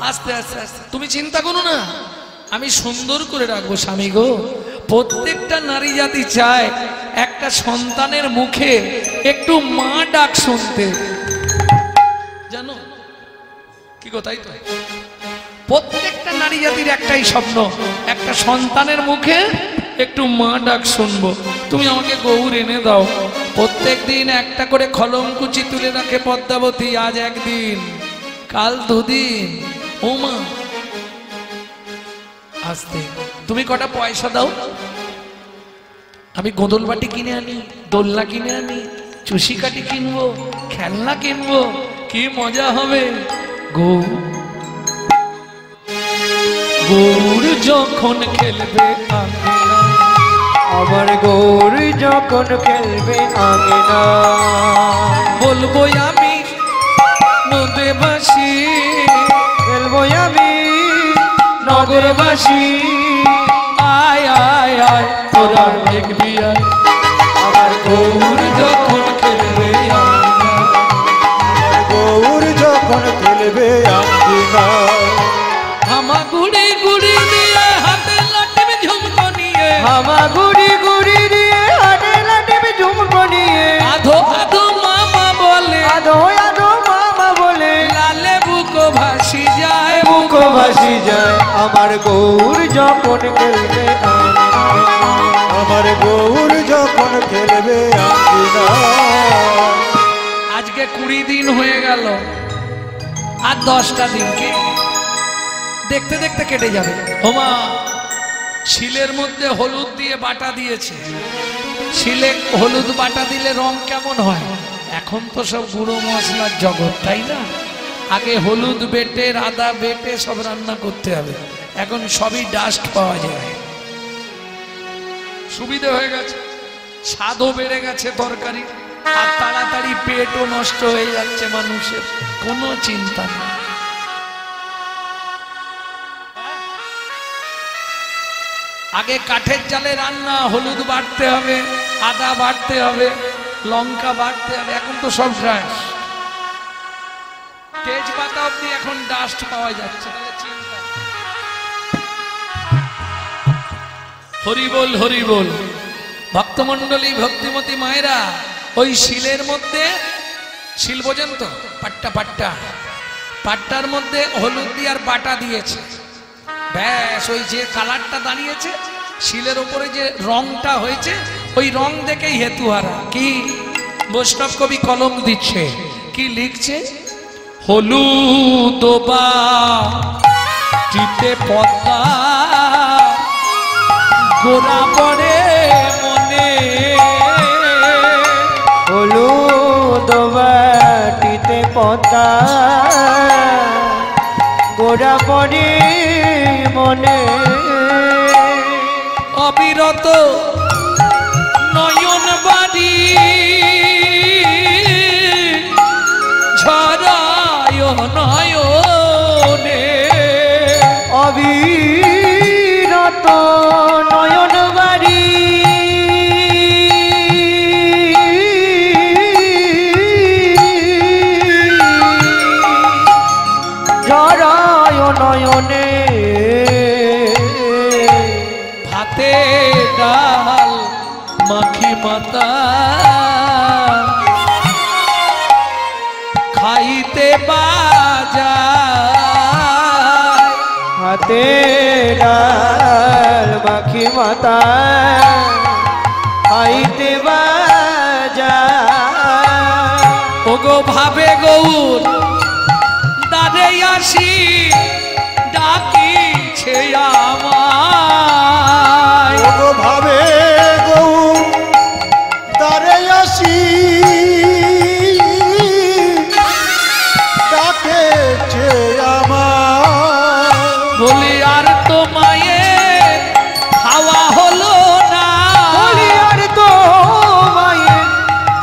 আস্তে আস্তে আস্তে, তুমি চিন্তা করো না, আমি সুন্দর করে রাখবো স্বামী গো। প্রত্যেকটা নারী জাতি চায় একটা সন্তানের মুখে একটু মা ডাক শুনতে, জানো কি গো? তাই তো প্রত্যেকটা নারী জাতির একটাই স্বপ্ন, একটা সন্তানের মুখে একটু মা ডাক শুনবো। তুমি আমাকে গৌর এনে দাও। প্রত্যেক দিন একটা করে খলমকুচি তুলে রাখে পদ্মাবতী, আজ 1 দিন, কাল 2 দিন। ও মা, আস্তে, তুমি কটা পয়সা দাও, আমি গোদল বাটি কিনে আনি, দোলনা কিনে আনি, চুষি কাটি কিনবো, খেলনা কিনবো, কি মজা হবে। গৌর গৌর যখন খেলবে আঙ্গনা, আমার গৌর যখন খেলবে আঙ্গনা, বলবো আমি নদেবাসী, খেলবো আমি নগরবাসী। আয় আয় আয় তোরা দেখবি আয়, আমার গৌর যখন খেলবে আঙ্গনা, গৌর যখন খেলবে আঙ্গিনা, হামা গুড়ি গুড়ি দিয়ে হাতে লাটিম ঝুমকো নিয়ে, হামা গুড়ি গুড়ি দিয়ে হাতে লাটিম ঝুমকো নিয়ে, আধো আধো মামা বলে, আধো আধো মামা বলে, লালে বুকো ভাসি যায়, বুক ভাসি যায়। আমার গৌর যখন খেলবে আঙ্গিনা, আমার গৌর যখন খেলবে আঙ্গিনা। আজকে 20 দিন হয়ে গেল, আর 10টা দিন কি দেখতে দেখতে কেটে যাবে। ওমা, শিলের মধ্যে হলুদ দিয়ে বাটা দিয়েছে, শিলে হলুদ বাটা দিলে রং কেমন হয়? এখন তো সব গুঁড়ো মশলার জগৎ, তাই না? আগে হলুদ বেটে, আদা বেটে সব রান্না করতে হবে, এখন সবই ডাস্ট পাওয়া যায়। সুবিধে হয়ে গেছে, স্বাদও বেড়ে গেছে তরকারি, আর তাড়াতাড়ি পেটও নষ্ট হয়ে যাচ্ছে মানুষের, কোনো চিন্তা নেই। আগে কাঠের জালে রান্না, হলুদ বাটতে হবে, আদা বাটতে হবে, লঙ্কা বাটতে হবে, এখন তো সব গ্যাস, তেজপাতা অব্দি এখন ডাস্ট পাওয়া যাচ্ছে, তাহলে চিন্তা। হরি বল হরি বল। ভক্তমণ্ডলী ভক্তিমতী মায়েরা, ওই শিলের মধ্যে, শিল বোঝেন তো, পাট্টা পাট্টা, পাট্টার মধ্যে হলুদ দিয়ে আর বাটা দিয়েছে, ব্যাস ওই যে কালারটা দাঁড়িয়েছে, শিলের ওপরে যে রংটা হয়েছে, ওই রং দেখেই হেতুহারা। কি বৈষ্ণব কবি কলম দিচ্ছে, কি লিখছে? হলুদ বাটিতে পদ্মা গোরা পড়ে মনে, হলুদ বাটিতে পদ্মা গোরা পড়ে মনে, অবিরত নয়ন বাড়ি ঝরায় নয়নে, অবিরত নয়ন বাড়ি ঝরায় নয়নে, ভাতে ডাল মাখি মাতা খাইতে বাজায়, হাতে ডাল মাখি মাতা খাইতে বাজায়, ওগো ভাবে গৌর দাদে আসি ডাকিছে আমায়, ওগো ভাবে গৌর দ্বারে আসি ডাকেছে আমার, বলি আর তো মায়ের খাওয়া হলো না, বলি আর তো মায়ের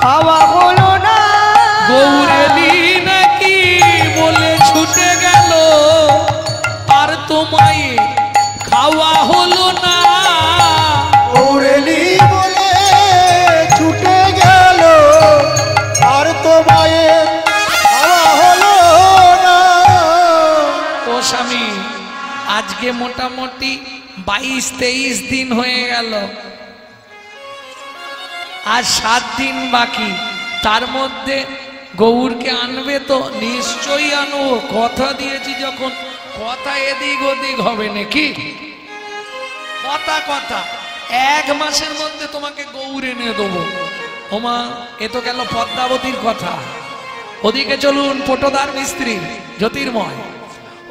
খাওয়া হলো না, গৌরেলি নাকি বলে ছুটে গেল, আর তো মায়ের খাওয়া হলো না, গৌরেলি বলে ছুটে গেল, আর তো মায়ের খাওয়া হলো না। ও স্বামী, আজকে মোটামুটি 22-23 দিন হয়ে গেল, আর 7 দিন বাকি, তার মধ্যে গৌরকে আনবে তো? নিশ্চয়ই আনবো, কথা দিয়েছি যখন, কথা এদিক ওদিক হবে নাকি? কথা কথা 1 মাসের মধ্যে তোমাকে গৌর এনে দেবো। ওমা, এ তো গেল পদ্মাবতীর কথা। ওদিকে চলুন পটদার মিস্ত্রি জ্যোতির্ময়,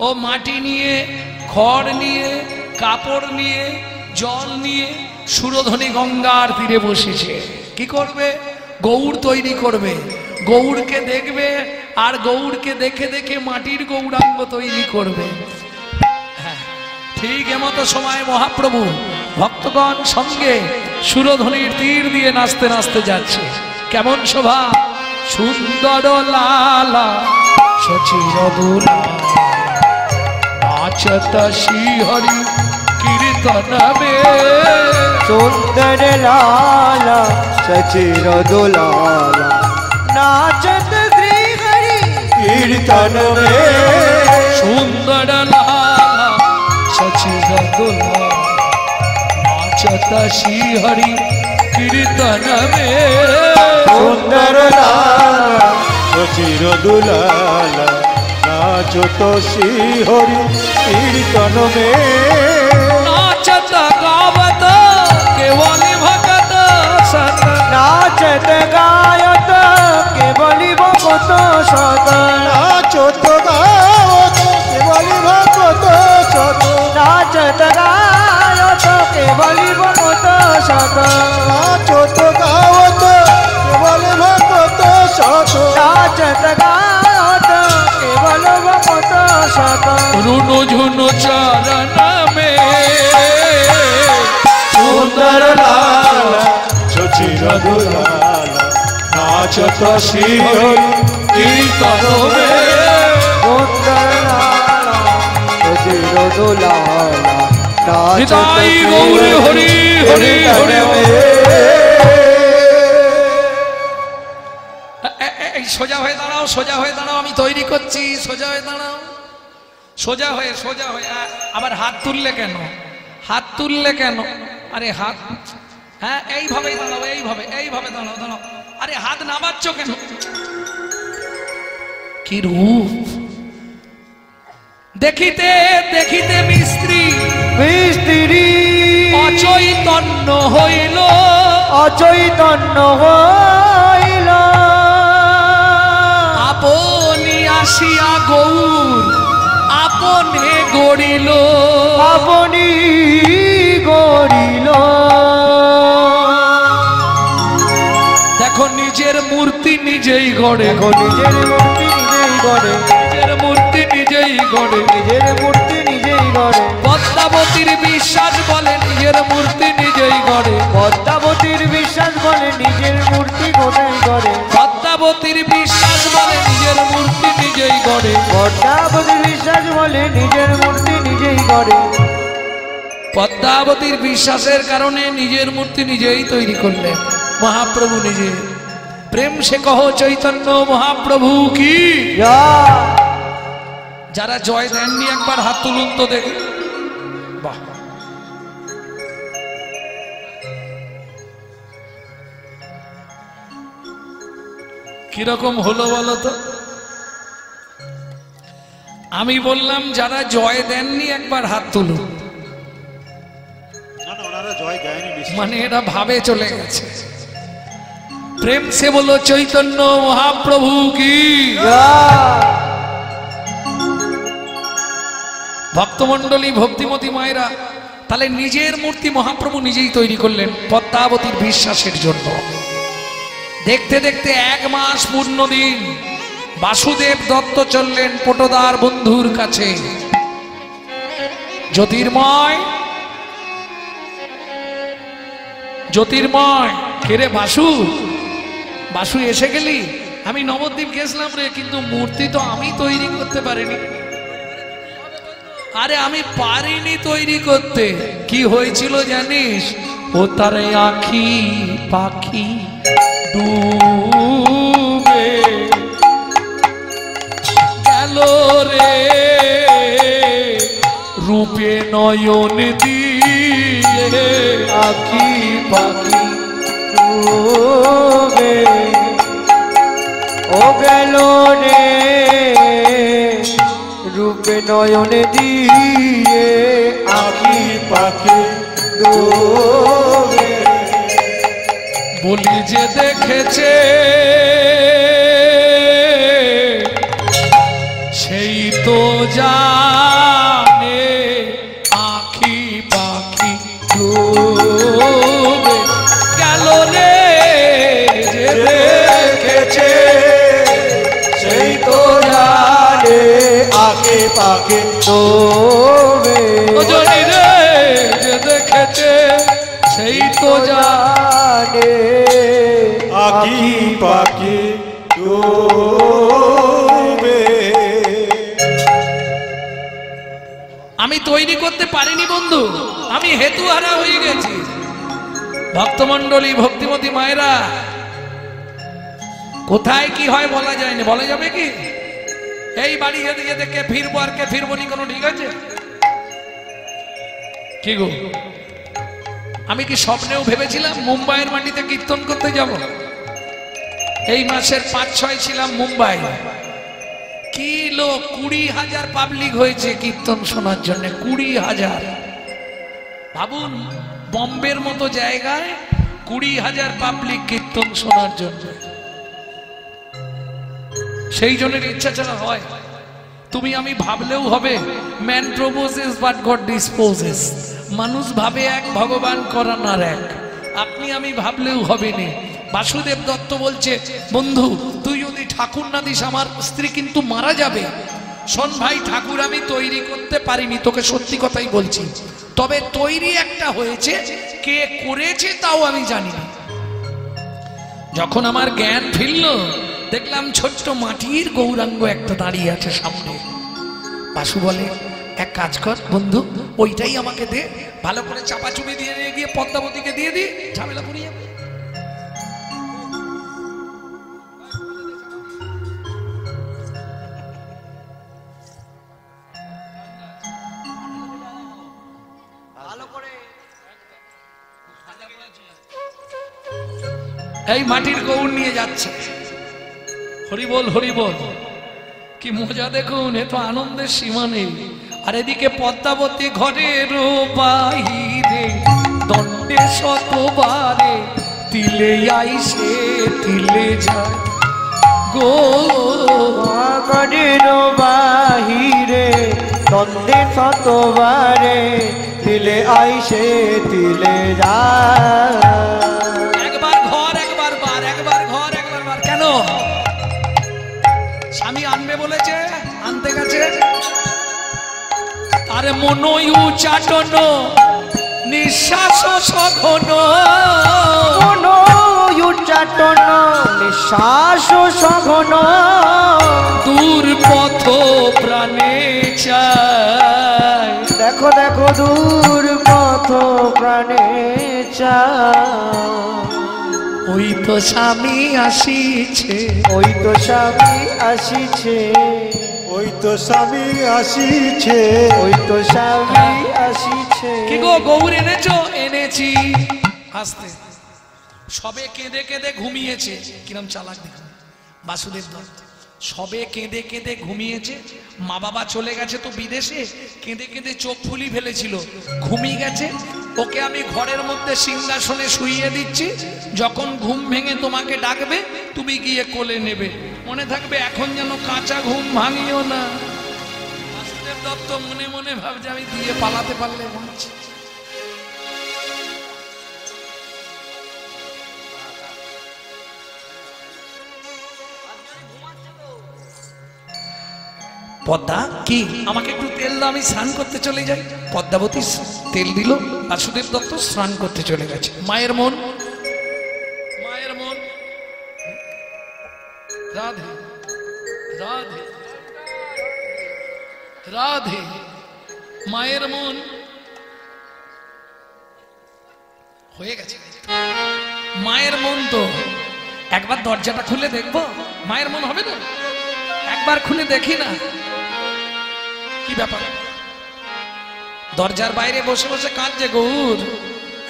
ও মাটি নিয়ে, খড় নিয়ে, কাপড় নিয়ে, জল নিয়ে সুরধনী গঙ্গার তীরে বসেছে। কি করবে? গৌর তৈরি করবে, গৌরকে দেখবে, আর গৌরকে দেখে দেখে মাটির গৌরাঙ্গ তৈরি করবে। হ্যাঁ, ঠিক এমতো সময় মহাপ্রভু ভক্তগণ সঙ্গে সুরধনীর তীর দিয়ে নাচতে নাচতে যাচ্ছে। কেমন শোভা! সুন্দর লালা সচির দুলা নাচত শ্রীহরি কীর্তনবে, সুন্দর লালা সচির দুলালা নাচত শ্রী হরি কীর্তন মে সুন্দর লালা সচির দুলা নাচত শ্রীহরি কীর্তনবে, সুন্দর লালা সচির দুলালা নাচো তো শ্রীহরি কীর্তন মে, নাচত গাवत কেবলি ভগত সত, নাচত গায়ত কেবলি ভগত সত, নাচো তো গাও তো কেবলি ভগত সত, নাচত গায়ত কেবলি ভগত সত, নাচো তো গাও তো কেবলি ভগত সত, নাচত গায়ত কেবল ভগত সত, রুনু ঝুনু চরণ মে সুন্দর লালা সচির দুলালা নাচো তো শ্রীহরি কীর্তন মে, সুন্দর লালা সচির দুলালা নাচত নিতাই গৌর হরি হরি হরি। এই সোজা হয়ে দাঁড়াও, সোজা হয়ে দাঁড়াও, আমি তৈরি করছি, সোজা হয়ে দাঁড়াও, সোজা হয়ে। আবার হাত তুললে কেন? হাত তুললে কেন? আরে হাত, হ্যাঁ এইভাবেই দাঁড়াও, এইভাবে দাঁড়াও দাঁড়াও। আরে হাত নামাচ্ছ কেন? কি রূপ! দেখিতে দেখিতে মিস্ত্রি অচৈতন্য হইল, অচৈতন্য হইল। আপনি আসিয়া গৌর আপনে গড়িল, আপনি গড়িল। দেখো নিজের মূর্তি নিজেই গড়ে, দেখো নিজের মূর্তি নিজেই গড়ে, নিজের মূর্তি নিজেই গড়ে, নিজের মূর্তি নিজেই গড়ে। পদ্মাবতীর বিশ্বাস বলে নিজের মূর্তি নিজেই গড়ে, পদ্মাবতীর বিশ্বাস বলে নিজের মূর্তি কোথায় গড়ে, পদ্মাবতীর বিশ্বাস বলে নিজের মূর্তি নিজেই গড়ে, পদ্মাবতীর বিশ্বাস বলে নিজের মূর্তি নিজেই গড়ে। পদ্মাবতীর বিশ্বাসের কারণে নিজের মূর্তি নিজেই তৈরি করলেন মহাপ্রভু নিজে। প্রেম সে কহ চৈতন্য মহাপ্রভু কি। যারা জয় দেননি একবার হাত তুলুন তো দেখি। বাহ, কিরকম হলো বলো তো? আমি বললাম যারা জয় দেননি একবার হাত তুলুন। মানে এটা ভাবে চলে গেছে। প্রেম সে বলো চৈতন্য মহাপ্রভু কি। ভক্তমন্ডলী, ভক্তিমতী মায়েরা, তাহলে নিজের মূর্তি মহাপ্রভু নিজেই তৈরি করলেন পদ্মাবতীর বিশ্বাসের জন্য। দেখতে দেখতে 1 মাস পূর্ণ দিন বাসুদেব দত্ত চললেন পটদার বন্ধুর কাছে। জ্যোতির্ময়, জ্যোতির্ময়, কেরে বাসু, বাসু এসে গেলি? আমি নবদ্বীপ গেছিলাম রে, কিন্তু মূর্তি তো আমি তৈরি করতে পারিনি। আরে আমি পারিনি তৈরি করতে। কি হয়েছিল জানিস? ও তারে আঁখি পাখি ডুবে গেল রে, রূপে নয়ন দিয়ে আঁখি পাখি ডুবে ও গেল রে, রূপে নয়ন দিয়ে আঁখি পাখি ডুবে। বলি যে দেখেছে সেই তো জানে, আঁখি পাখি ডুবে গেল রে, যে দেখেছে সেই তো জানে, আঁখি পাখি ডুবে। জানি রে, যে দেখেছে সেই তো জানে, আঁখি পাখি ডুবে। আমি তৈরি করতে পারিনি বন্ধু, আমি হেতুহারা হয়ে গেছি। ভক্তমন্ডলী, ভক্তিমতী মায়েরা, কোথায় কি হয় বলা যায় না। বলা যাবে কি? এই বাড়ি যেতে যেতে কে ফিরবো আর কে ফিরবো নি কোনো ঠিক আছে? কি গো, আমি কি স্বপ্নেও ভেবেছিলাম মুম্বাইয়ের মাটিতে কীর্তন করতে যাব? এই মাসের 5-6 ছিলাম মুম্বাই। কি লোক, 20,000 পাবলিক হয়েছে কীর্তন শোনার জন্য। 20,000 ভাবুন, বম্বের মতো জায়গায় 20,000 পাবলিক কীর্তন শোনার জন্য। সেই জনের ইচ্ছা ছাড়া হয়? তুমি আমি ভাবলেও হবে। Man proposes but god disposes. মানুষ ভাবে এক, ভগবান করান আর এক। আপনি আমি ভাবলেও হবে না। বাসুদেব দত্ত বলছে, বন্ধু তুই যদি ঠাকুর না দিস আমার স্ত্রী কিন্তু মারা যাবে। শোন ভাই, ঠাকুর আমি তৈরি করতে পারিনি, তোকে সত্যি কথাই বলছি। তবে তৈরি একটা হয়েছে, কে করেছে তাও আমি জানি না। যখন আমার জ্ঞান ফিরল, দেখলাম ছোট্ট মাটির গৌরাঙ্গ একটা দাঁড়িয়ে আছে সামনে। বাসু বলে, এক কাজ কর বন্ধু, ওইটাই আমাকে দে, ভালো করে চাপাচুপি দিয়ে গিয়ে পদ্মাবতীকে দিয়ে দি, ঝামেলা পুড়িয়ে যাবে। এই মাটির গৌর নিয়ে যাচ্ছে। হরি বল হরি বল, কি মজা দেখুন, এ তো আনন্দের সীমা নেই। আর এদিকে পদ্মাবতী ঘরের বাহিরে দণ্ডে শতবারে তিলে আইসে তিলে যায় গো। ঘরের বাহিরে দ্বন্দ্বে শতবারে তিলে আইসে তিলে যায়। একবার ঘর একবার বার, একবার ঘর একবার বার। কেন? স্বামী আনবে বলেছে, আনতে গেছে। আরে মনই উচ্চাটন নিঃশ্বাস সঘন, উচ্চাটন নিঃশ্বাস সঘন, দূর পথ প্রাণে চায়। দেখো দেখো দূর পথ প্রাণে চায়। ওই তো স্বামী আসিছে, ওই তো স্বামী আসিছে, ওই তো স্বামী আসিছে, ওই তো স্বামী আসিছে। কি গো গৌর এনেছো? এনেছি। আসতে সবে কেঁদে কেঁদে ঘুমিয়েছে। কিরম চালাক দেখুন বাসুদেব দত্ত। সবে কেঁদে কেঁদে ঘুমিয়েছে, মা বাবা চলে গেছে তো বিদেশে, কেঁদে কেঁদে চোখ ফুলি ফেলেছিল, ঘুমিয়ে গেছে। ওকে আমি ঘরের মধ্যে সিংহাসনে শুইয়ে দিচ্ছি, যখন ঘুম ভেঙে তোমাকে ডাকবে তুমি গিয়ে কোলে নেবে। মনে থাকবে এখন যেন কাঁচা ঘুম ভাঙিও না। বাসুদেব দত্ত মনে মনে ভাবছে আমি দিয়ে পালাতে পারলে বাঁচি। পদ্মা কি আমাকে একটু তেল দাও, আমি স্নান করতে চলে যাই। পদ্মাবতী তেল দিল, বাসুদেব দত্ত স্নান করতে চলে গেছে। মায়ের মন, মায়ের মন, রাধে রাধে রাধে, মায়ের মন হয়ে গেছে। মায়ের মন তো একবার দরজাটা খুলে দেখবো, মায়ের মন হবে না? একবার খুলে দেখি না কি ব্যাপার। দরজার বাইরে বসে বসে কাঁদছে গৌর,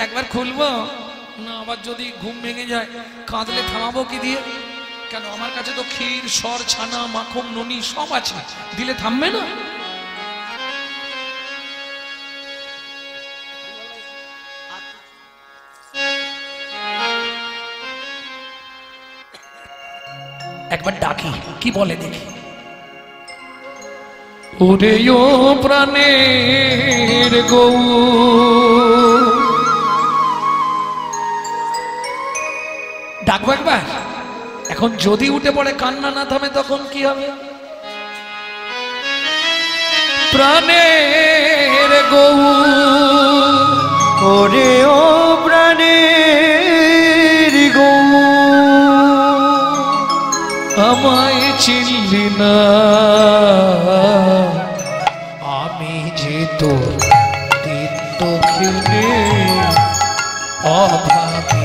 একবার খুলবো না, আবার যদি ঘুম ভেঙে যায় কাঁদলে থামাবো কি দিয়ে? কেন আমার কাছে তো ক্ষীর সর ছানা মাখন ননি সব আছে, দিলে থামবে না? একবার ডাকি কি বলে দেখি। ওরে ও প্রাণের গৌ, ডাকবো একবার। এখন যদি উঠে পড়ে কান্না না থামে তখন কি হবে? প্রাণের গৌ, ওরে ও প্রাণের গৌ, আমায় চিনলি না, আমি যে তোর দিন দক্ষিণে অভাবী,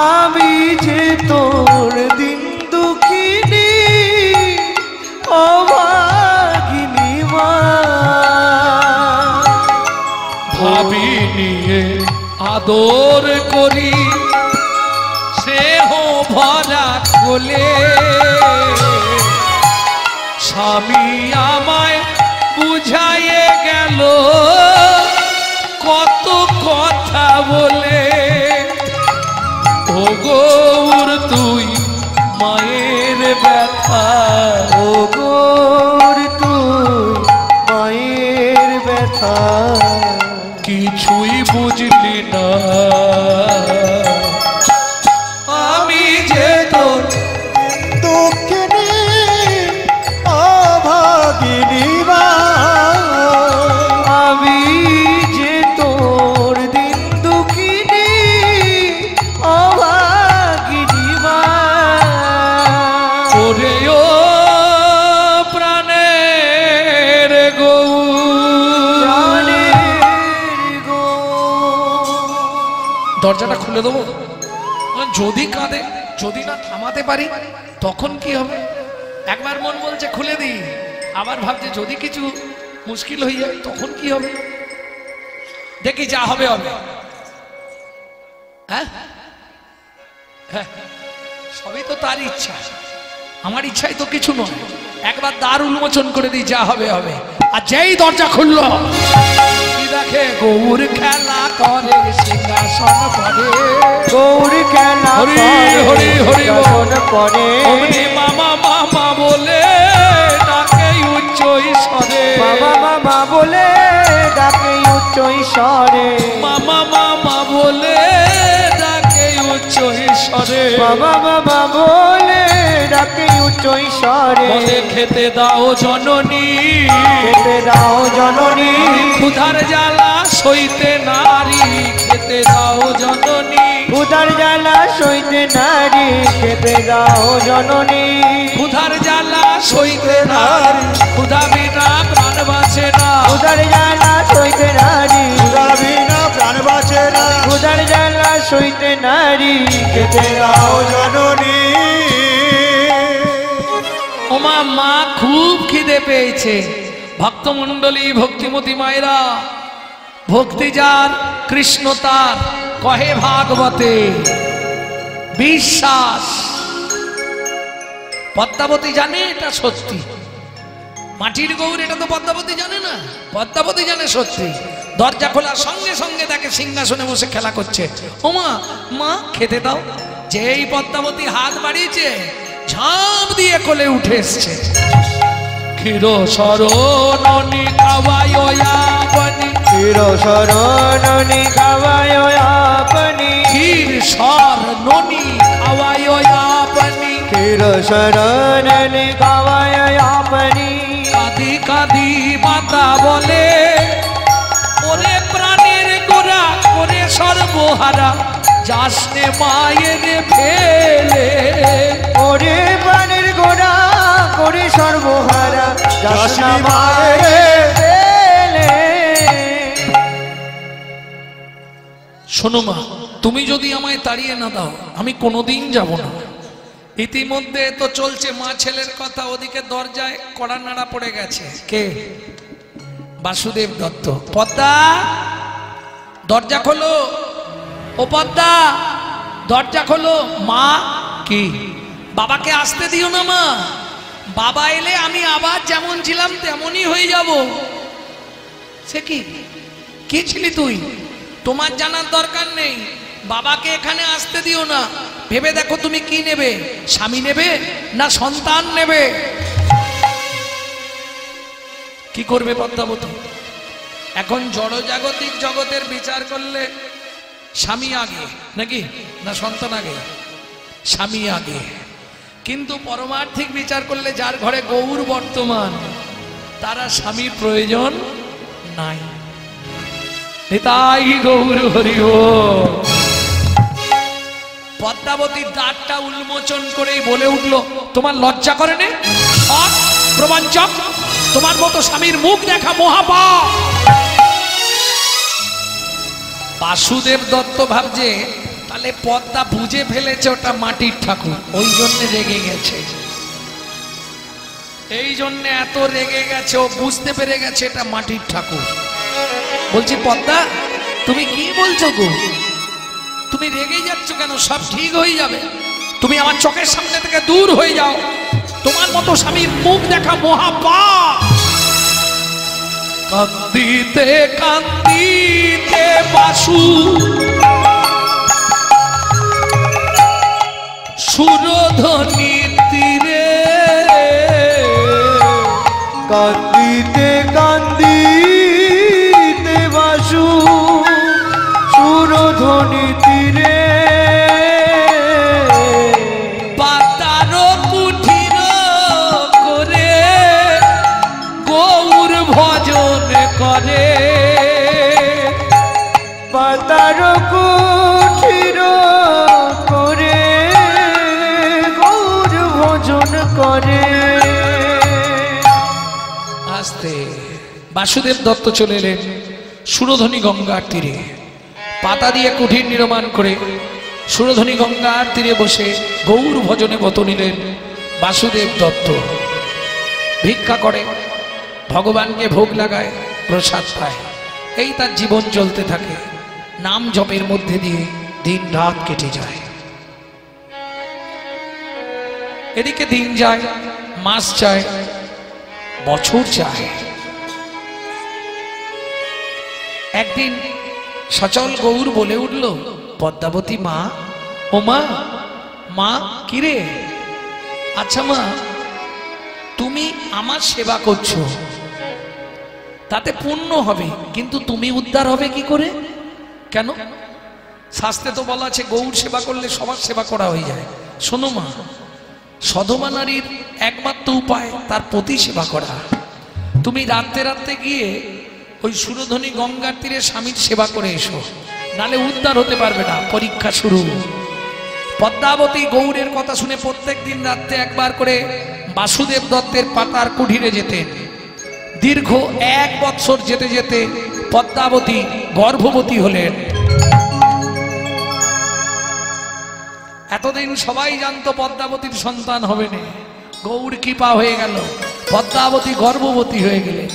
আমি যে তোর দিন দুঃখিনী অভাগিনী মা। ভাবি নিয়ে আদর করি স্নেহ ভরা কোলে, স্বামী আমায় বুঝাইয়ে গেল কত কথা বলে। ও গৌর তুই মায়ের ব্যথা, ও গৌর তুই মায়ের ব্যথা কিছুই বুঝলি না। আমি যে তোর দুঃখিনী অভাগিনী মা, আমি যে তোর দিন দুঃখিনী অভাগিনী মা। ওরে ও প্রাণের গৌ, প্রাণের গৌ। দরজাটা খুলে দেবো? যদি কাঁদে, যদি না থামাতে পারি তখন কি হবে? একবার মন বলছে খুলে দিই, আবার ভাবছে যদি কিছু মুশকিল হয়ে যায় তখন কি হবে? দেখি যা হবে হবে। হ্যাঁ হ্যাঁ, সবই তো তার ইচ্ছা, আমার ইচ্ছাই তো কিছু নয়। একবার দ্বার উন্মোচন করে দিই, যা হবে হবে। আর যেই দরজা খুললো, কি দেখে গৌর খেলা করে সিংহাসন পরে, গৌর খেলা হরি হরি হরি সিংহাসন পরে, অমনি মামা মামা বলে ডাকে উচ্চ ঈশ্বরে, মামা মামা বলে ডাকে উচ্চ ঈশ্বরে, মামা মামা বলে ডাকে উচ্চ ঈশ্বরে, মামা মামা বলে ডাকে উচ্চ ঈশ্বরে, বলে খেতে দাও জননী, খেতে দাও জননী, ক্ষুধার জ্বালা সইতে নারী, খেতে দাও জননী, ক্ষুধার জ্বালা সইতে নারী, খেতে দাও জননী, ক্ষুধার জ্বালা সইতে নারী, ক্ষুধা বিনা প্রাণ বাঁচে না, ক্ষুধার জ্বালা সইতে নারী, বিনা প্রাণ বাঁচে না, ক্ষুধার জ্বালা সইতে নারী, খেতে দাও জননী। ওমা মা খুব খিদে পেয়েছে। ভক্তমণ্ডলী ভক্তিমতী মায়েরা, ভক্তি যার কৃষ্ণ তার, কহে ভাগবতে বিশ্বাস। পদ্মাবতী জানে এটা সত্যি, মাটির গৌর এটা তো পদ্মাবতী জানে না, পদ্মাবতী জানে সত্যি। দরজা খোলার সঙ্গে সঙ্গে তাকে সিংহাসনে বসে খেলা করছে। ওমা মা খেতে দাও। যেই পদ্মাবতী হাত বাড়িয়েছে, ঝাঁপ দিয়ে কোলে উঠে এসছে। ক্ষীর শরণনি খাওয়ায় আপনি, ক্ষীর শরণনি খাওয়ায় আপনি, ক্ষীর শরণনি খাওয়ায় আপনি, ক্ষীর শরণনি খাওয়ায় আপনি, কাঁদি কাঁদি মাতা বলে ওরে প্রাণের গোরা করে সর্বহারা, যাসনে মায়ের ফেলে, ওরে প্রাণের গোড়া করে সর্বহারা, যাসনি মায়ের ফেলে। শোনো মা, তুমি যদি আমায় তাড়িয়ে না দাও, আমি কোনোদিন যাব না। ইতিমধ্যে তো চলছে মা ছেলের কথা, ওদিকে দরজায় কড়া নাড়া পড়ে গেছে। কে? বাসুদেব দত্ত। পদ্মা দরজা খোলো, ও পদ্মা দরজা খোলো। মা কি? বাবাকে আসতে দিও না মা, বাবা এলে আমি আবার যেমন ছিলাম তেমনই হয়ে যাব। সে কি? কি ছিলি তুই? তোমার জানার দরকার নেই, বাবাকে এখানে আসতে দিও না। ভেবে দেখো তুমি কি নেবে, স্বামী নেবে না সন্তান নেবে? কি করবে পদ্মাবতী? এখন জড়জাগতিক জগতের বিচার করলে স্বামী আগে নাকি না সন্তান আগে? স্বামী আগে। কিন্তু পরমার্থিক বিচার করলে যার ঘরে গৌর বর্তমান, তারা স্বামীর প্রয়োজন নাই। নিতাই গৌর হরি বল। পদ্মাবতীর দ্বারটা উন্মোচন করেই বলে উঠলো, তোমার লজ্জা করে নে? প্রবঞ্চক, তোমার মতো স্বামীর মুখ দেখা মহাপাপ। বাসুদেব দত্ত ভাবছে তাহলে পদ্মা বুঝে ফেলেছে ওটা মাটির ঠাকুর, ওই জন্য রেগে গেছে। এই জন্য এত রেগে গেছে, ও বুঝতে পেরে গেছে এটা মাটির ঠাকুর। বলছি পদ্মা, তুমি কি বলছো গো? তুমি রেগে যাচ্ছ কেন? সব ঠিক হয়ে যাবে, তুমি আমার চোখের সামনে থেকে দূর হয়ে যাও। তোমার মতো স্বামীর মুখ দেখা মহাপাপ। কান্দিতে কান্দিতে বাসু সুরধ্বনি তীরে, কান্দিতে কান্দিতে বাসু সুরধ্বনি তীরে, পাতার কুঠির করে গৌর ভজন করে, পাতার কুঠির করে গৌর ভজন করে। আস্তে বাসুদেব দত্ত চলে এলেন সুরধ্বনি গঙ্গার তীরে, পাতা দিয়ে কুঠির নির্মাণ করে সুরধ্বনি গঙ্গার তীরে বসে গৌর ভজনে ব্রত নিলেন বাসুদেব দত্ত। ভিক্ষা করে, ভগবানকে ভোগ লাগায়, প্রসাদ পায়। এই তার জীবন চলতে থাকে, নাম জপের মধ্যে দিয়ে দিন রাত কেটে যায়। এদিকে দিন যায়, মাস যায়, বছর যায়। একদিন সচল গৌর বলে উঠল, পদ্মাবতী মা, ও মা, মা কিরে? আচ্ছা মা, তুমি আমার সেবা করছো, তাতে পুণ্য হবে, কিন্তু তুমি উদ্ধার হবে কি করে? কেন? শাস্ত্রে তো বলা আছে গৌর সেবা করলে সবার সেবা করা হয়ে যায়। শোনো মা, সধবা নারীর একমাত্র উপায় তার প্রতি সেবা করা। তুমি রাত্রে রাত্রে গিয়ে ওই সুরধ্বনি গঙ্গার তীরে স্বামীর সেবা করে এসো, নালে উদ্ধার হতে পারবে না। পরীক্ষা শুরু। পদ্মাবতী গৌরের কথা শুনে প্রত্যেক দিন রাত্রে একবার করে বাসুদেব দত্তের পাতার কুঠিরে যেতেন। দীর্ঘ 1 বৎসর যেতে যেতে পদ্মাবতী গর্ভবতী হলেন। এতদিন সবাই জানতো পদ্মাবতীর সন্তান হবে না, গৌর কৃপা হয়ে গেল, পদ্মাবতী গর্ভবতী হয়ে গেলেন।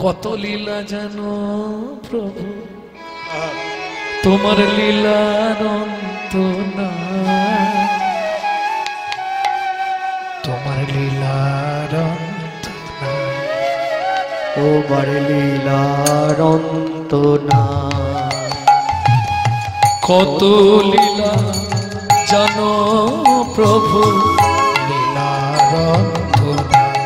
কত লীলা জানো প্রভু, তোমার লীলার অন্ত নাই, তোমার লীলার অন্ত নাই, তোমার লীলার অন্ত নাই। কত লীলা জানো প্রভু, লীলার অন্ত নাই,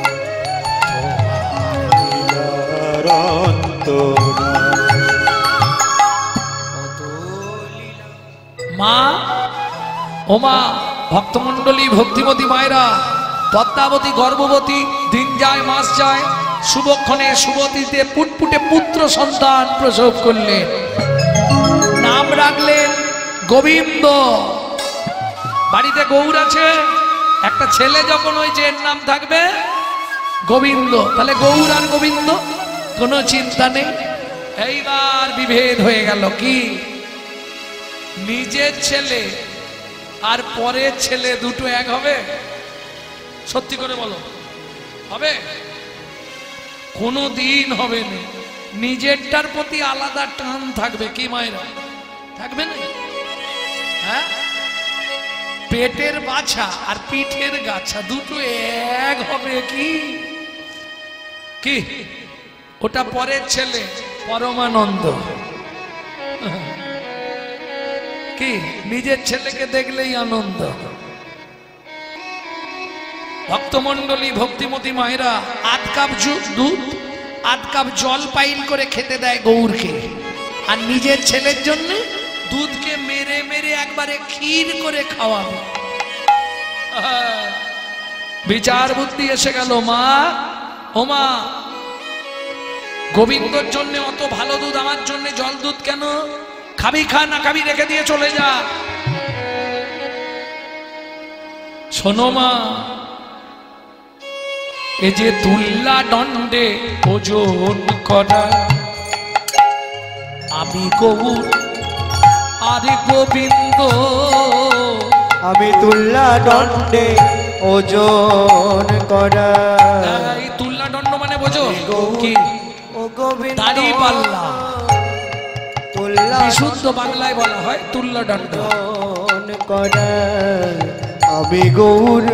তোমার লীলার অন্ত নাই। মা, ও মা, ভক্তমণ্ডলী, ভক্তিমতী মায়েরা, পদ্মাবতী গর্ভবতী, দিন যায় মাস যায়, শুভক্ষণে শুভতিতে পুটপুটে পুত্র সন্তান প্রসব করলেন। নাম রাখলেন গোবিন্দ। বাড়িতে গৌর আছে, একটা ছেলে যখন হয়েছে এর নাম থাকবে গোবিন্দ। তাহলে গৌর আর গোবিন্দ কোনো চিন্তা নেই। এইবার বিভেদ হয়ে গেল। কি? নিজের ছেলে আর পরের ছেলে দুটো এক হবে? সত্যি করে বলো, হবে? কোনো দিন হবে না। নিজেরটার প্রতি আলাদা টান থাকবে। কি মায়েরা? থাকবে না? হ্যাঁ, পেটের বাছা আর পিঠের গাছা দুটো এক হবে কি? কি? ওটা পরের ছেলে পরমানন্দ। কি? নিজের ছেলেকে দেখলেই আনন্দ। ভক্তমণ্ডলী, ভক্তিমতী মায়েরা, 8 কাপ দুধ 8 কাপ জল পাইল করে খেতে দেয় গৌরকে, আর নিজের ছেলের জন্য দুধকে মেরে মেরে একবারে ক্ষীর করে খাওয়াবে। বিচার বুদ্ধি এসে গেল। মা, ও মা, গোবিন্দর জন্য অত ভালো দুধ, আমার জন্য জল দুধ কেন? খাবি খা, না খাবি রেখে দিয়ে চলে যা। শোনো মা, এ যে তুল্লা দণ্ডে ওজন করা, আমি গৌর আর গোবিন্দ, আমি তুল্লা দণ্ডে ওজন করা। এই তুল্লা দণ্ড মানে বোঝো কি? ও গোবিন্দ, দাড়ি পাল্লা। তুল্লা বিশুদ্ধ বাংলায় বলা হয় তুল্লা দণ্ড। ওজন করা, আমি গৌর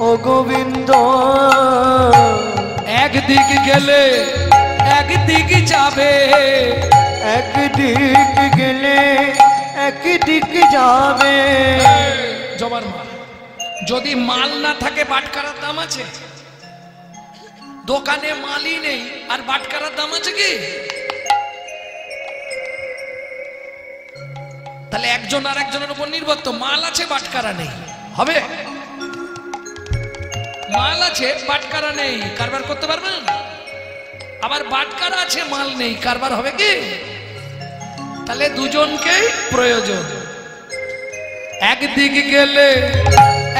ও গোবিন্দ। একদিক গেলে একদিক যাবে, একদিক গেলে একদিক যাবে। জবার মাল। যদি মাল না থাকে বাটকারার দাম আছে? দোকানে মালই নেই আর বাটকারার দাম আছে কি? তাহলে একজন আর একজনের উপর নির্ভর। তো মাল আছে বাটকারা নেই, হবে? মাল আছে বাটকারা নেই, কারবার করতে পারবেন? আবার বাটকারা আছে মাল নেই, কারবার হবে কি? তাহলে দুজনকেই প্রয়োজন। একদিক গেলে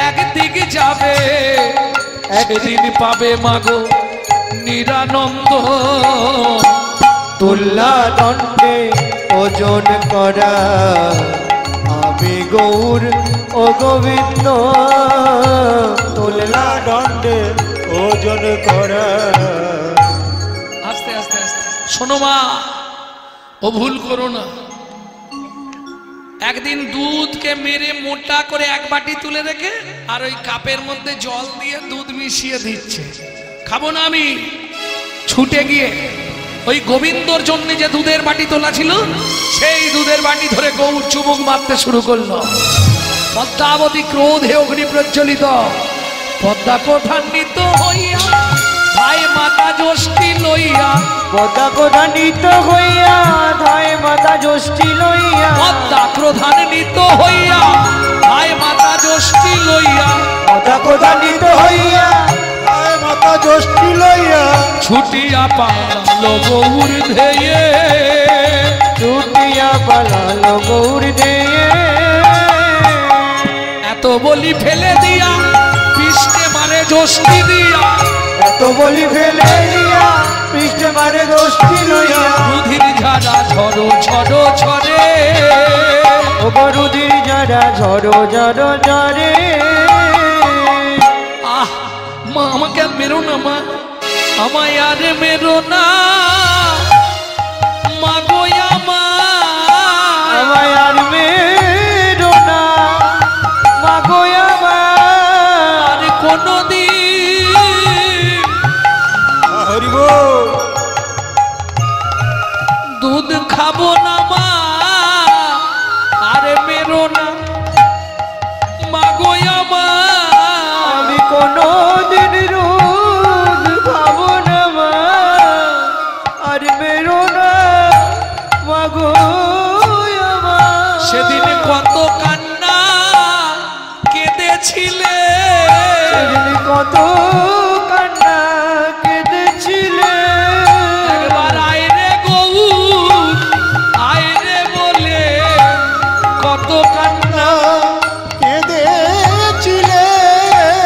একদিক যাবে, সেদিন পাবে মাগো নিরানন্দ। তুল্লা দণ্ডে ওজন করা, আমি গৌর ও গোবিন্দ। তুল্লা দণ্ডে ওজন করা, শোনো মা, ও ভুল করো না। একদিন দুধকে মেরে মোটা করে এক বাটি তুলে রেখে আর ওই কাপের মধ্যে জল দিয়ে দুধ মিশিয়ে দিচ্ছে। খাবো না আমি। ছুটে গিয়ে ওই গোবিন্দর জন্য যে দুধের বাটি তোলা ছিল সেই দুধের বাটি ধরে গৌর চুমুক মারতে শুরু করলো। পদ্মাবতী ক্রোধে অগ্নি প্রজ্বলিত। পদ্মা কোথান্বিত হইয়া ভাই মাতা জ্যোষ্ঠী লইয়া, পদ্মা ক্রোধান্বিত হইয়া ধায় মাতা জ্যোষ্ঠী লইয়া, পদ্মা ক্রোধান্বিত হইয়া ভাই মাতা জ্যোষ্ঠী লইয়া, পদ্মা ক্রোধান্বিত হইয়া আয় মাতা জ্যোষ্ঠী লইয়া ছুটিয়া পালালো গৌর ধেয়ে, ছুটিয়া পালালো গৌর দিয়ে। এত বলি ফেলে দিয়া পৃষ্ঠে মারে জ্যোষ্ঠী দিয়া, এত বলি ফেলে দিয়া পৃষ্ঠে মারে জ্যোষ্ঠী লইয়া, রুধির ঝাড়া ঝড়ো ঝড়ো ঝরে, ও গরুদির যারা ঝড়ো ঝড়ো ঝরে। আহ মা, আমাকে আর মেরো না মা, আমায় আর মেরো না মা গো আমার, আমায় আর মেরো না মাগো আমার, আর কোনদিন হরি বল। দুধ খাবো না মা, আর মেরো না মা গো আমার, আমি কোনো দিন রোদ খাবো না মা, আর মেরো না মাগো আমার। সেদিন কত কান্না কেঁদেছিলে, সেদিন কত কান্না কেঁদেছিলে, একবার আইরে গৌর আইরে বলে কত কান্না, কেঁদেছিলে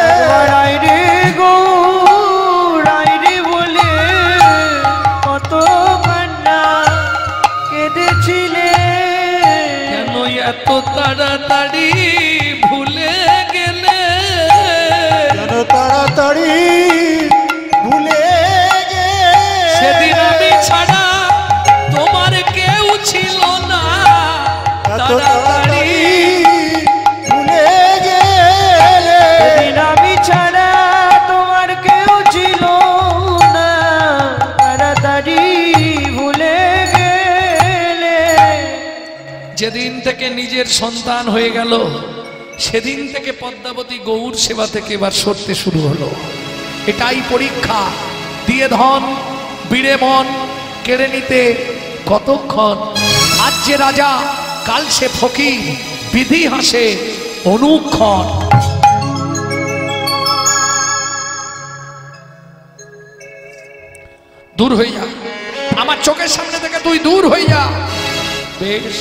একবার আইরে গৌর আইরে বলে কত কান্না কেঁদেছিলে। কেন এত তাড়াতাড়ি ভুলে গেলে, কেন তাড়াতাড়ি ভুলে সেদিন আমি ছাড়া তোমার কেউ ছিল না, এত তাড়াতাড়ি ভুলে গেলে। সেদিন আমি ছাড়া তোমার কেউ ছিল না, তাড়াতাড়ি ভুলে গেলে। যেদিন থেকে নিজের সন্তান হয়ে গেল সেদিন থেকে পদ্মাবতী গৌর সেবা থেকে এবার সরতে শুরু হলো। এটাই পরীক্ষা। দিয়ে ধন বিড়ে মন কেড়ে নিতে কতক্ষণ। আজ যে রাজা কাল সে ফকির, বিধি হাসে অনুক্ষণ। দূর হয়ে যা আমার চোখের সামনে থেকে, তুই দূর হয়ে যা। বেশ,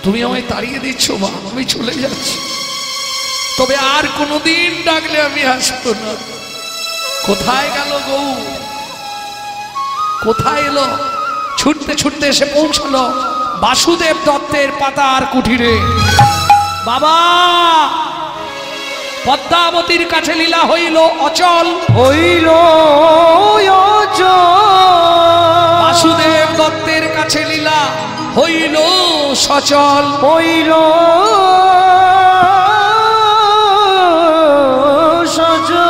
তুমি আমায় তাড়িয়ে দিচ্ছ মা, আমি চলে যাচ্ছি, তবে আর কোনোদিন ডাকলে আমি আসবো না। কোথায় গেল গৌ, কোথায় এলো? ছুটতে ছুটতে এসে পৌঁছলো বাসুদেব দত্তের পাতার কুঠিরে। বাবা, পদ্মাবতীর কাছে লীলা হইল অচল, হইল বাসুদেব দত্তের কাছে লীলা হইল সচল, হইল সচল।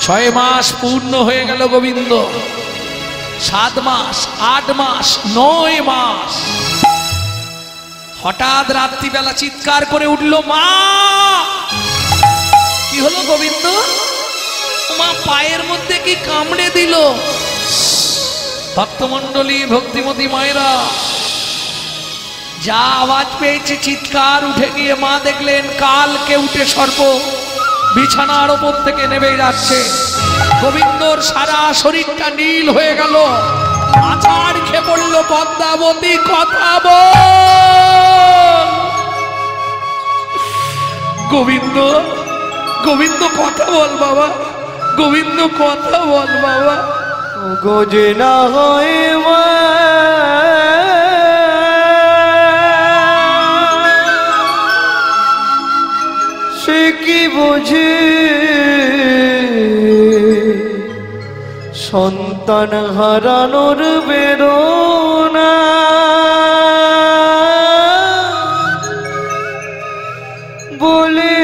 6 মাস পূর্ণ হয়ে গেল গোবিন্দ, 7 মাস 8 মাস 9 মাস। হঠাৎ রাত্রিবেলা চিৎকার করে উঠল মা। কি হলো গোবিন্দ? মা পায়ের মধ্যে কি কামড়ে দিল? ভক্তমণ্ডলী ভক্তিমতী মায়েরা যা আওয়াজ পেয়েছে চিৎকার, উঠে গিয়ে মা দেখলেন কালকে উঠে সর্প বিছানার ওপর থেকে নেমে যাচ্ছে। গোবিন্দর সারা শরীরটা নীল হয়ে গেল, আছাড় খেয়ে পড়ল। পদ্মাবতী কথা বল। গোবিন্দ, গোবিন্দ কথা বল বাবা, গোবিন্দ কথা বল বাবা। গোজে না হয় মা, সে কি বোঝে সন্তান হারানোর বেদনা বলে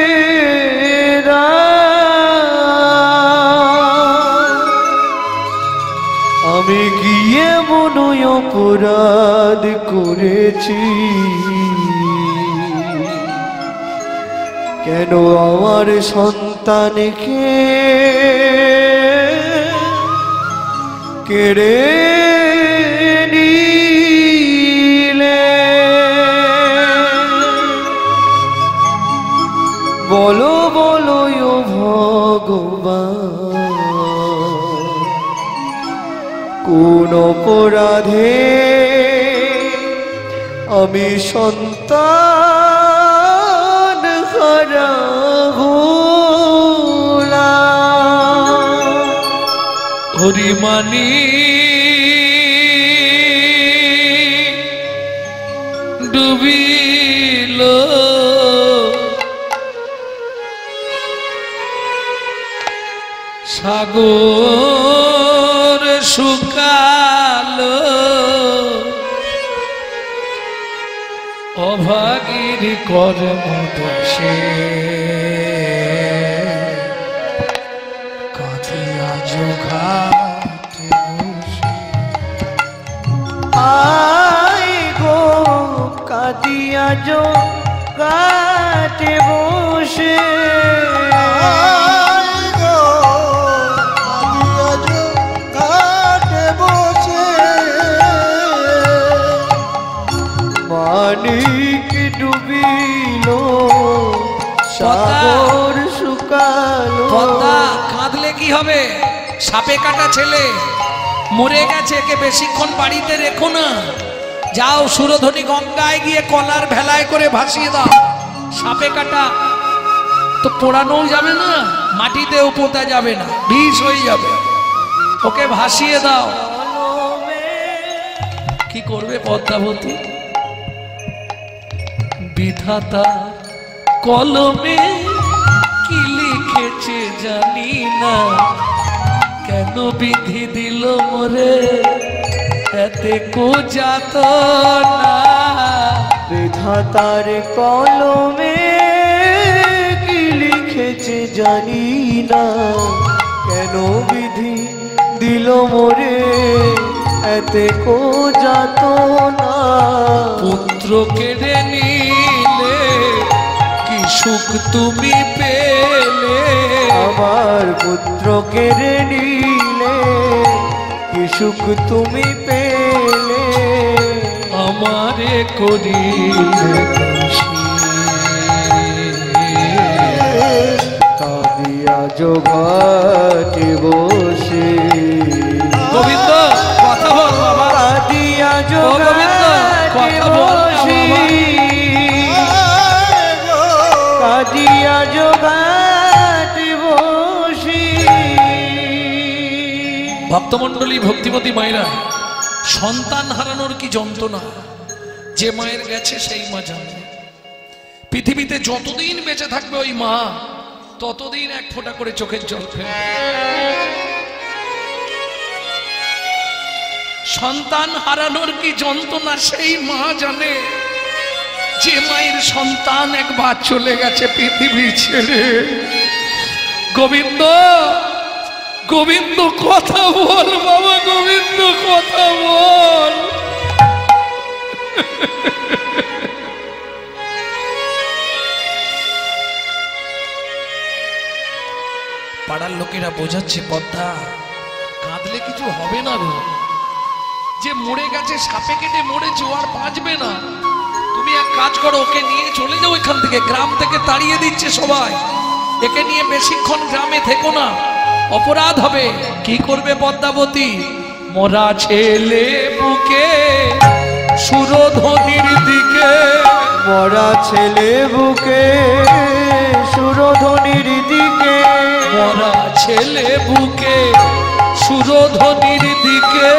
আমি গিয়ে মনয় অপরাধ করেছি, কেন আমার সন্তানকে কেড়ে নিলে? বলো বলো ও ভগবান, কোন অপরাধে আমি সন্তান হারা হলাম? হরিমানি ডুবিল সাগর শুকালো, অভাগীর কর্ম দোষে কাঁদিয়া ঘাটে বসে। আয় গো কাঁদিয়া ঘাটে বসে, মানিক ডুবিল সাগর শুকালো। কাঁদলে কি হবে? সাপে কাটা ছেলে মরে গেছে, একে বেশিক্ষণ বাড়িতে রেখো না। যাও সুরধনী গঙ্গায় গিয়ে কলার ভেলায় করে ভাসিয়ে দাও। সাপে কাটা তো পোড়ানোও যাবে না, মাটিতেও পোতা যাবে না, বিষ হয়ে যাবে। ওকে ভাসিয়ে দাও। কি করবে পদ্মাবতী? বিধাতা কলমে কি লিখেছে জানি না, কেন বিধি দিল মোরে এতে কো যাত না। বিধাতার কলমে কি লিখেছে জানি না, কেন বিধি দিল মোরে এতে কো যাত না। পুত্র কেড়ে নিলে কি সুখ তুমি পেলে, আমার পুত্র কেড়ে নিলে কি সুখ তুমি পেলে। আমারে করিলে দোষী, কাঁদিয়া ঘাটে বসে। গোবিন্দ কথা বল বাবা, কাঁদিয়া গোবিন্দ কথা বল বসে, কাঁদিয়া ঘাটে বসে। ভক্তমণ্ডলী, ভক্তিমতী মায়েরা, সন্তান হারানোর কি যন্ত্রণা যে মায়ের গেছে সেই মা জানে। পৃথিবীতে যতদিন বেঁচে থাকবে ওই মা, ততদিন এক ফোঁটা করে চোখের জল ফেলবে। সন্তান হারানোর কি যন্ত্রণা সেই মা জানে। যে মায়ের সন্তান একবার চলে গেছে পৃথিবী ছেড়ে। গোবিন্দ, গোবিন্দ কথা বল বাবা, গোবিন্দ কথা বল। পাড়ার লোকেরা বোঝাচ্ছে পদ্মা, কাঁদলে কিছু হবে না গো। যে মরে গেছে, সাপে কেটে মরেছে, ও আর বাঁচবে না। তুমি এক কাজ করো, ওকে নিয়ে চলে যাও এখান থেকে। গ্রাম থেকে তাড়িয়ে দিচ্ছে সবাই। একে নিয়ে বেশিক্ষণ গ্রামে থেকো না, অপরাধ হবে। কি করবে পদ্মাবতী? মরা ছেলে বুকে সুরধনির দিকে, মরা ছেলে বুকে সুরধনির দিকে, মরা ছেলে বুকে সুরধনির দিকে,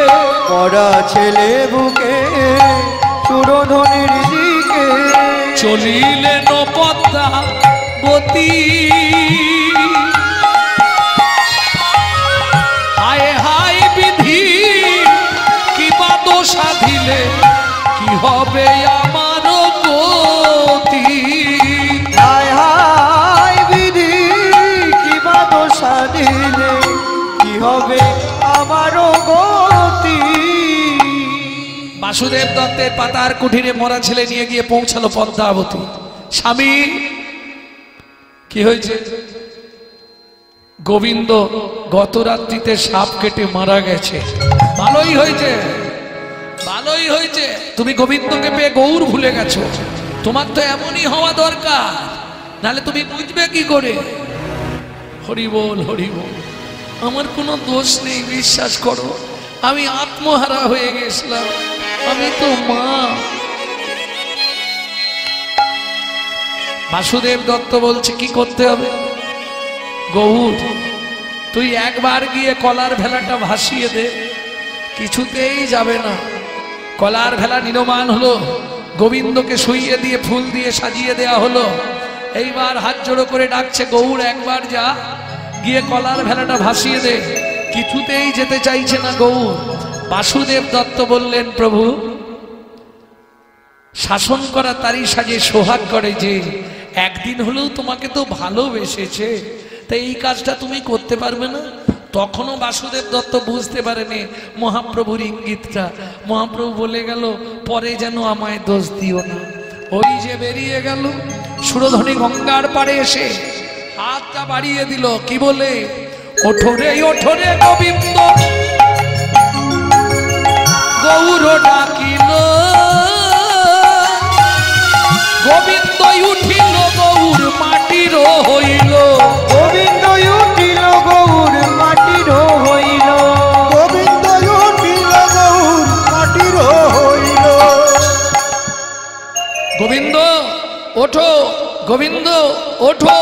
মরা ছেলে বুকে সুরধনির দিকে। চলিলেন পদ্মাবতী, হায় হায় সাধিলে কি হবে আমার গতি। হায় হায় বিধি কি বা দোষা দিলে কি হবে আমার গতি। বাসুদেব দত্তের পাতার কুঠিরে মরা ছেলে নিয়ে গিয়ে পৌঁছালো পদ্মাবতী। স্বামী কি হয়েছে? গোবিন্দ গত রাত্রিতে সাপ কেটে মারা গেছে। ভালোই হয়েছে, ভালোই হয়েছে, তুমি গোবিন্দকে পেয়ে গৌর ভুলে গেছো। তোমার তো এমনই হওয়া দরকার, নাহলে তুমি বুঝবে কি করে? হরি বল হরি বল। আমার কোনো দোষ নেই, বিশ্বাস করো, আমি আত্মহারা হয়ে গেছিলাম, আমি তো মা। বাসুদেব দত্ত বলছে কি করতে হবে? গৌর তুই একবার গিয়ে কলার ভেলাটা ভাসিয়ে দে। কিছুতেই যাবে না। কলার ভেলা নির্মাণ হলো, গোবিন্দকে শুইয়ে দিয়ে ফুল দিয়ে সাজিয়ে দেয়া হলো। এইবার হাত জোড়ো করে ডাকছে, গৌর একবার যা, গিয়ে কলার ভেলাটা ভাসিয়ে দে। কিছুতেই যেতে চাইছে না গৌর। বাসুদেব দত্ত বললেন, প্রভু শাসন করা তারই সাজে সোহাগ করে যে, একদিন হলেও তোমাকে তো ভালোবেসেছে, তাই এই কাজটা তুমি করতে পারবে না? তখনও বাসুদেব দত্ত বুঝতে পারেনি মহাপ্রভুর ইঙ্গিতটা। মহাপ্রভু বলে গেল, পরে যেন আমায় দোষ দিও না। ওই যে বেরিয়ে গেল, সুরধনী গঙ্গার পাড়ে এসে হাতটা বাড়িয়ে দিল, কি বলে? ওঠরে ওঠরে গোবিন্দ গৌর ডাকিল, গোবিন্দ উঠিল গৌর মাটির হইল, গোবিন্দ উঠিল গৌর মাটির হইল, গোবিন্দ উঠিল গৌর মাটির হইল। গোবিন্দ ওঠো, গোবিন্দ ওঠো,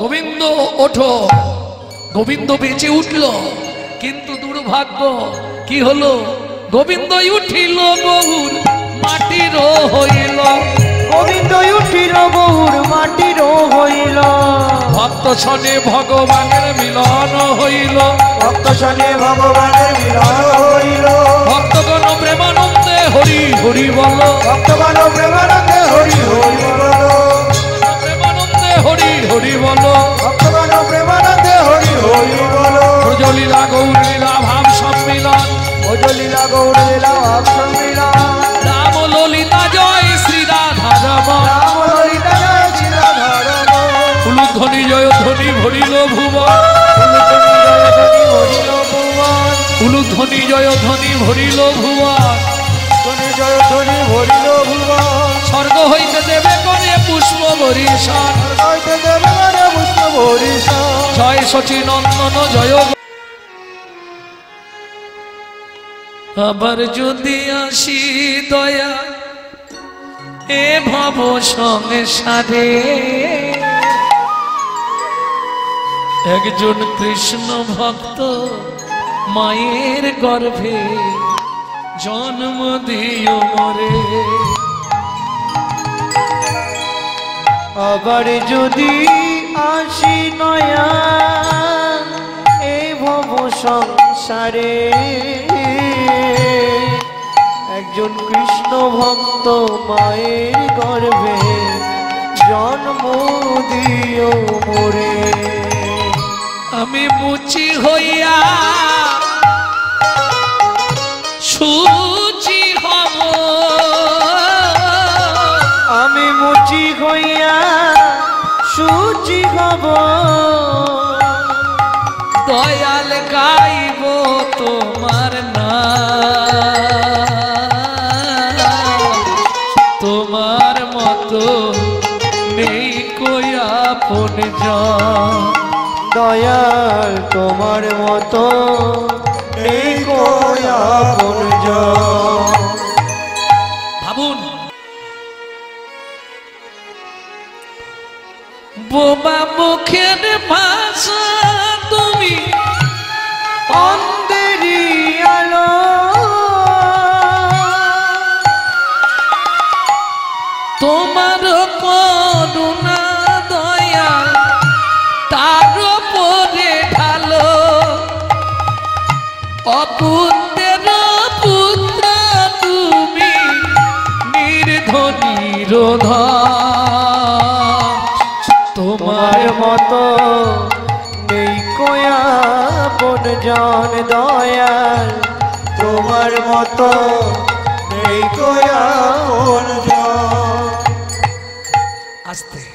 গোবিন্দ ওঠো। গোবিন্দ বেঁচে উঠল, কিন্তু দুর্ভাগ্য কি হলো? গোবিন্দ উঠিল গৌর মাটির হইল, গোবিন্দ উঠিল গৌর মাটির হইল, ভক্ত সনে ভগবানের মিলন হইল, ভক্ত সনে ভগবানের মিলন হইল, ভক্তগণ প্রেমানন্দে হরি হরি বল, ভক্তগণ প্রেমানন্দে হরি হরি বল, প্রেমানন্দে হরি হরি বল, ভক্তগণ প্রেমানন্দে হরি হরি বল। ব্রজলীলা গৌর লীলা ভাব সম্মিলন, ভজলীলা গৌর লীলা ভাব সম্মিলন, রাম ললিতা জয় শ্রী রাধা রমণ, রাম ললিতা জয় শ্রী রাধা রমণ, উলুধ্বনি জয় ধ্বনি ভরিল ভুবন, উলুধ্বনি জয় ধ্বনি ভরিল ভুবন, উলুধ্বনি জয় ধ্বনি ভরিল ভুবন, ধ্বনি জয় ধ্বনি ভরিল ভুবন, স্বর্গ হইতে দেবে করে পুষ্প বরিশান, হইতে দেবে মানে পুষ্প বরিশান। জয় শচী নন্দন জয়। আবার যদি আসি দয়া এ ভব সংসারে, একজন কৃষ্ণ ভক্ত মায়ের গর্ভে জন্ম দিও মোরে। আবার যদি আসি নয়া এই ভব সংসারে, একজন কৃষ্ণ ভক্ত মায়ের গর্ভে জন্ম দিও মোরে। আমি মুচি হইয়া সুচি হব, আমি মুচি হইয়া সুচি হব, দয়াল গাইব তোমার নাম, তোমার মতো নেই কই আপন জন, দয়াল তোমার মতো নেই কই আপনজন। ভাবুন, বোবা মুখের ভাষা তুমি অন্ধেরি আলো, তোমার করুণা দয়া তার উপরে ঢালো, অপুত্রের পুত্র তুমি ধনির ধন তোমার মতো নেই কোয়া বন জন দয়াল, তোমার মতো নেই কোয়া জন। আস্তে